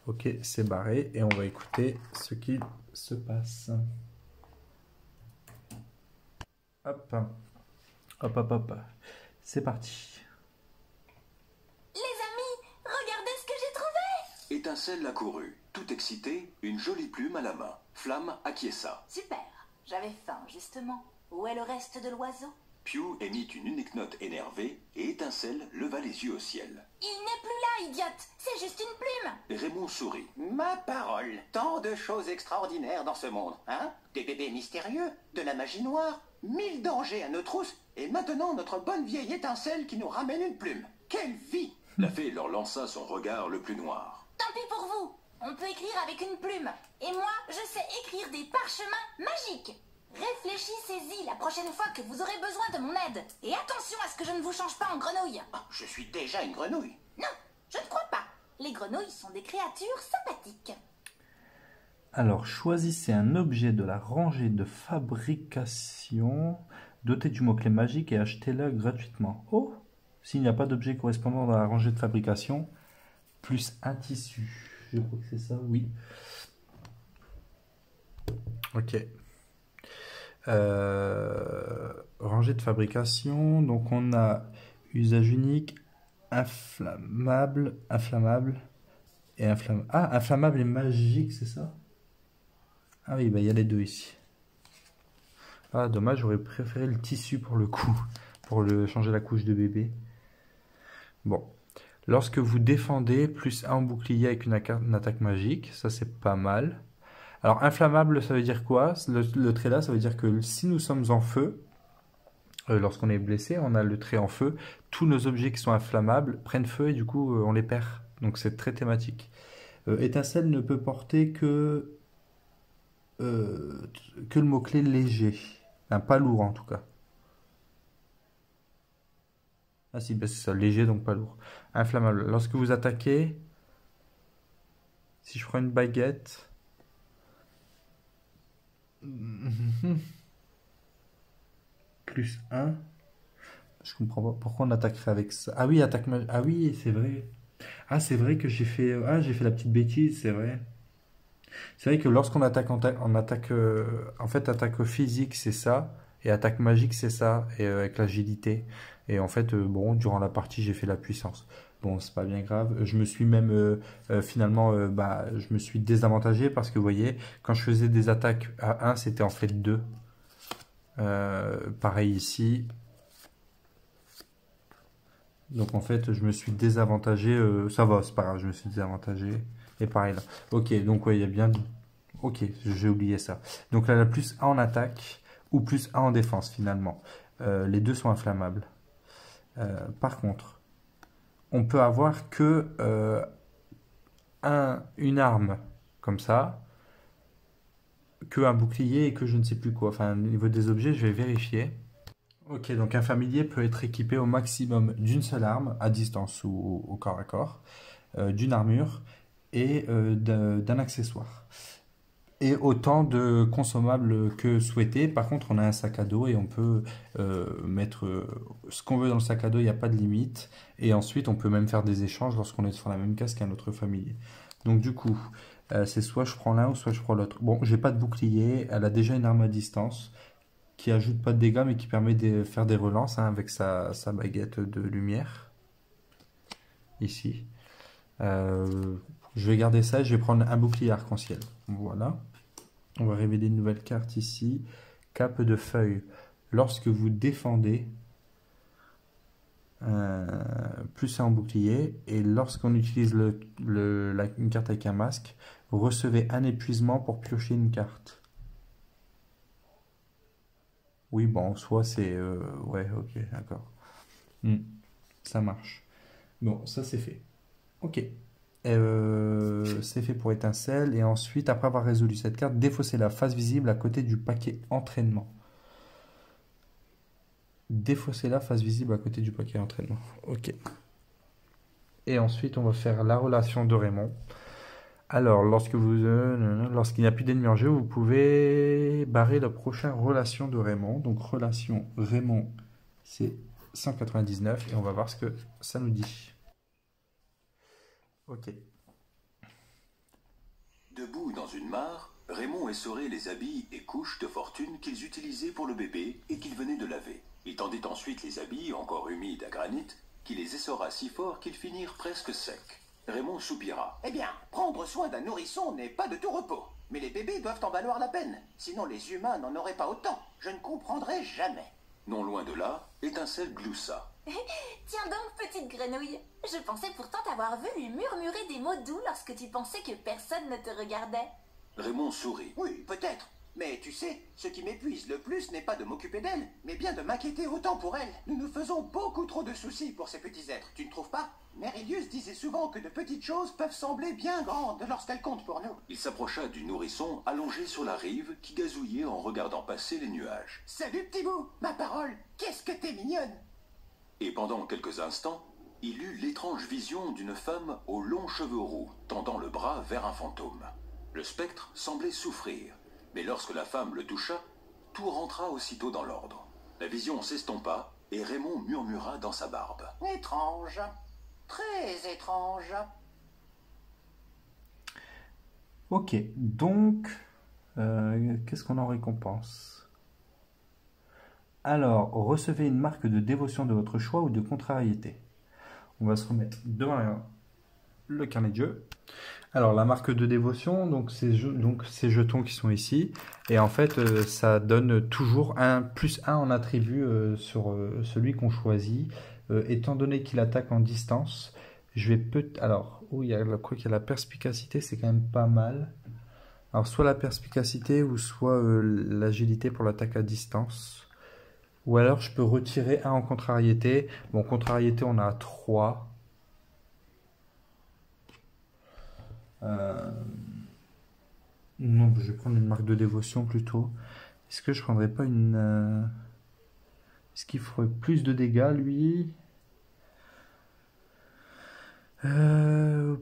Ok, c'est barré et on va écouter ce qui se passe. Hop, hop, hop, hop. C'est parti. Les amis, regardez ce que j'ai trouvé! Étincelle accourut. Tout excité, une jolie plume à la main. Flamme acquiesça. Super, j'avais faim justement. Où est le reste de l'oiseau? Pew émit une unique note énervée et Étincelle leva les yeux au ciel. Il n'est plus là, idiote! C'est juste une plume! Raymond sourit. Ma parole, tant de choses extraordinaires dans ce monde, hein? Des bébés mystérieux, de la magie noire, 1000 dangers à nos trousses, et maintenant notre bonne vieille Étincelle qui nous ramène une plume. Quelle vie! La fée leur lança son regard le plus noir. Tant pis pour vous! On peut écrire avec une plume. Et moi, je sais écrire des parchemins magiques. Réfléchissez-y la prochaine fois que vous aurez besoin de mon aide. Et attention à ce que je ne vous change pas en grenouille. Ah, je suis déjà une grenouille. Non, je ne crois pas. Les grenouilles sont des créatures sympathiques. Alors, choisissez un objet de la rangée de fabrication doté du mot-clé magique et achetez-le gratuitement. Oh, s'il n'y a pas d'objet correspondant dans la rangée de fabrication, plus un tissu. Je crois que c'est ça, oui. Ok. Rangée de fabrication. Donc on a usage unique, inflammable et inflammable. Ah, inflammable et magique, c'est ça? Ah oui, bah il y a les deux ici. Ah, dommage, j'aurais préféré le tissu pour le coup, pour changer la couche de bébé. Bon. Lorsque vous défendez, plus 1 en bouclier avec une attaque magique, ça c'est pas mal. Alors, inflammable, ça veut dire quoi? Le trait là, ça veut dire que si nous sommes en feu, lorsqu'on est blessé, on a le trait en feu, tous nos objets qui sont inflammables prennent feu et du coup, on les perd. Donc, c'est très thématique. Étincelle ne peut porter que le mot-clé léger. Enfin, pas lourd en tout cas. Ah si, bah, c'est ça, léger donc pas lourd. Inflammable. Lorsque vous attaquez, si je prends une baguette, plus 1, je comprends pas pourquoi on attaquerait avec ça. Ah oui, ah oui, c'est vrai. Ah, c'est vrai que j'ai fait la petite bêtise, c'est vrai. C'est vrai que lorsqu'on attaque en fait, attaque physique, c'est ça, et attaque magique, c'est ça, et avec l'agilité. Et en fait, bon, durant la partie, j'ai fait la puissance. Bon, c'est pas bien grave. Je me suis même, finalement, bah, je me suis désavantagé parce que, vous voyez, quand je faisais des attaques à 1, c'était en fait 2. Pareil ici. Donc, en fait, je me suis désavantagé. Ça va, c'est pas grave, je me suis désavantagé. Et pareil là. Ok, donc ouais, il y a bien... Ok, j'ai oublié ça. Donc là, la plus 1 en attaque ou plus 1 en défense finalement. Les deux sont inflammables. Par contre, on peut avoir que une arme comme ça, que un bouclier et que je ne sais plus quoi. Enfin, au niveau des objets, je vais vérifier. Ok, donc un familier peut être équipé au maximum d'une seule arme, à distance ou au corps à corps, d'une armure et d'un accessoire. Et autant de consommables que souhaité. Par contre, on a un sac à dos et on peut mettre ce qu'on veut dans le sac à dos, il n'y a pas de limite. Et ensuite, on peut même faire des échanges lorsqu'on est sur la même case qu'un autre familier. Donc du coup, c'est soit je prends l'un ou soit je prends l'autre. Bon, j'ai pas de bouclier, elle a déjà une arme à distance qui ajoute pas de dégâts mais qui permet de faire des relances hein, avec sa baguette de lumière. Ici. Je vais garder ça et je vais prendre un bouclier arc-en-ciel. Voilà. On va révéler une nouvelle carte ici. Cape de feuille. Lorsque vous défendez, plus 1 en bouclier. Et lorsqu'on utilise une carte avec un masque, vous recevez un épuisement pour piocher une carte. Oui, bon, en soi, c'est... ouais, ok, d'accord. Ça marche. Bon, ça c'est fait. Ok. C'est fait pour étincelle. Et ensuite, après avoir résolu cette carte, défausser la face visible à côté du paquet entraînement. Défausser la face visible à côté du paquet entraînement. Ok. Et ensuite, on va faire la relation de Raymond. Alors, lorsqu'il n'y a plus d'ennemis en jeu, vous pouvez barrer la prochaine relation de Raymond. Donc, relation Raymond, c'est 199. Et on va voir ce que ça nous dit. Ok. Debout dans une mare, Raymond essorait les habits et couches de fortune qu'ils utilisaient pour le bébé et qu'ils venaient de laver. Il tendit ensuite les habits, encore humides à granit, qui les essora si fort qu'ils finirent presque secs. Raymond soupira. Eh bien, prendre soin d'un nourrisson n'est pas de tout repos. Mais les bébés doivent en valoir la peine. Sinon les humains n'en auraient pas autant. Je ne comprendrai jamais. Non loin de là, Étincelle gloussa. Tiens donc, petite grenouille. Je pensais pourtant t'avoir vu lui murmurer des mots doux lorsque tu pensais que personne ne te regardait. Raymond sourit. Oui, peut-être. Mais tu sais, ce qui m'épuise le plus n'est pas de m'occuper d'elle, mais bien de m'inquiéter autant pour elle. Nous nous faisons beaucoup trop de soucis pour ces petits êtres, tu ne trouves pas? Mérilius disait souvent que de petites choses peuvent sembler bien grandes lorsqu'elles comptent pour nous. Il s'approcha du nourrisson allongé sur la rive qui gazouillait en regardant passer les nuages. Salut petit bout, ma parole, qu'est-ce que t'es mignonne! Et pendant quelques instants, il eut l'étrange vision d'une femme aux longs cheveux roux, tendant le bras vers un fantôme. Le spectre semblait souffrir, mais lorsque la femme le toucha, tout rentra aussitôt dans l'ordre. La vision s'estompa, et Raymond murmura dans sa barbe. Étrange, très étrange. Ok, donc, qu'est-ce qu'on en récompense? Alors, recevez une marque de dévotion de votre choix ou de contrariété. On va se remettre devant le carnet de jeu. Alors, la marque de dévotion, donc ces jetons qui sont ici, et en fait, ça donne toujours un +1 en attribut sur celui qu'on choisit. Étant donné qu'il attaque en distance, je vais alors, il y a quoi qu'il y a la perspicacité, c'est quand même pas mal. Alors, soit la perspicacité ou soit l'agilité pour l'attaque à distance. Ou alors, je peux retirer un en contrariété. Bon, contrariété, on a 3. Non, je vais prendre une marque de dévotion plutôt. Est-ce que je prendrais pas une... Est-ce qu'il ferait plus de dégâts, lui?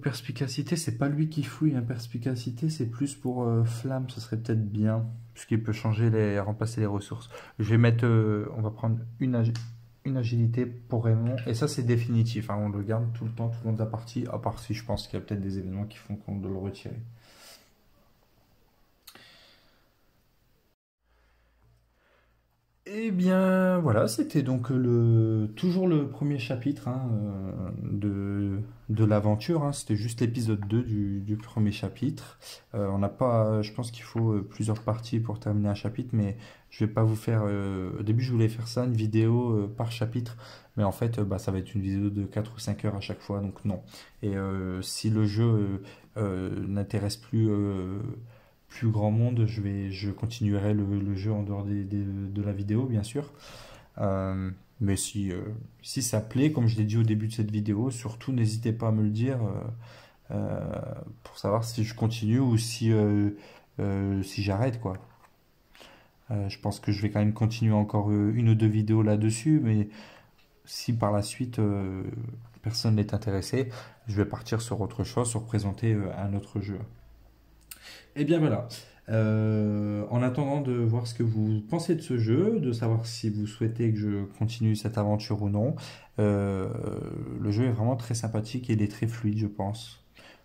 Perspicacité, c'est pas lui qui fouille. Hein. Perspicacité, c'est plus pour flamme. Ce serait peut-être bien. Puisqu'il peut remplacer les ressources. Je vais mettre... on va prendre une agilité pour Raymond. Et ça, c'est définitif. Hein. On le garde tout le temps, tout le long de la partie. À part si je pense qu'il y a peut-être des événements qui font qu'on doit le retirer. Eh bien, voilà, c'était donc toujours le premier chapitre hein, de l'aventure. Hein. C'était juste l'épisode 2 du premier chapitre. On n'a pas, je pense qu'il faut plusieurs parties pour terminer un chapitre, mais je vais pas vous faire. Au début, je voulais faire ça, une vidéo par chapitre, mais en fait, ça va être une vidéo de 4 ou 5 heures à chaque fois, donc non. Et si le jeu n'intéresse plus grand monde, je continuerai le jeu en dehors de la vidéo, bien sûr. Mais si ça plaît, comme je l'ai dit au début de cette vidéo, surtout n'hésitez pas à me le dire pour savoir si je continue ou si j'arrête, quoi. Je pense que je vais quand même continuer encore une ou deux vidéos là-dessus, mais si par la suite personne n'est intéressé, je vais partir sur autre chose, sur présenter un autre jeu. Et bien voilà. En attendant de voir ce que vous pensez de ce jeu, de savoir si vous souhaitez que je continue cette aventure ou non, le jeu est vraiment très sympathique et il est très fluide, je pense.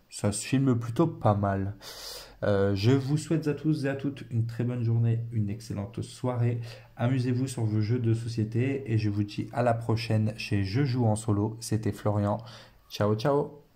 Ça se filme plutôt pas mal. Je vous souhaite à tous et à toutes une très bonne journée, une excellente soirée. Amusez-vous sur vos jeux de société et je vous dis à la prochaine chez Je joue en solo. C'était Florian. Ciao, ciao!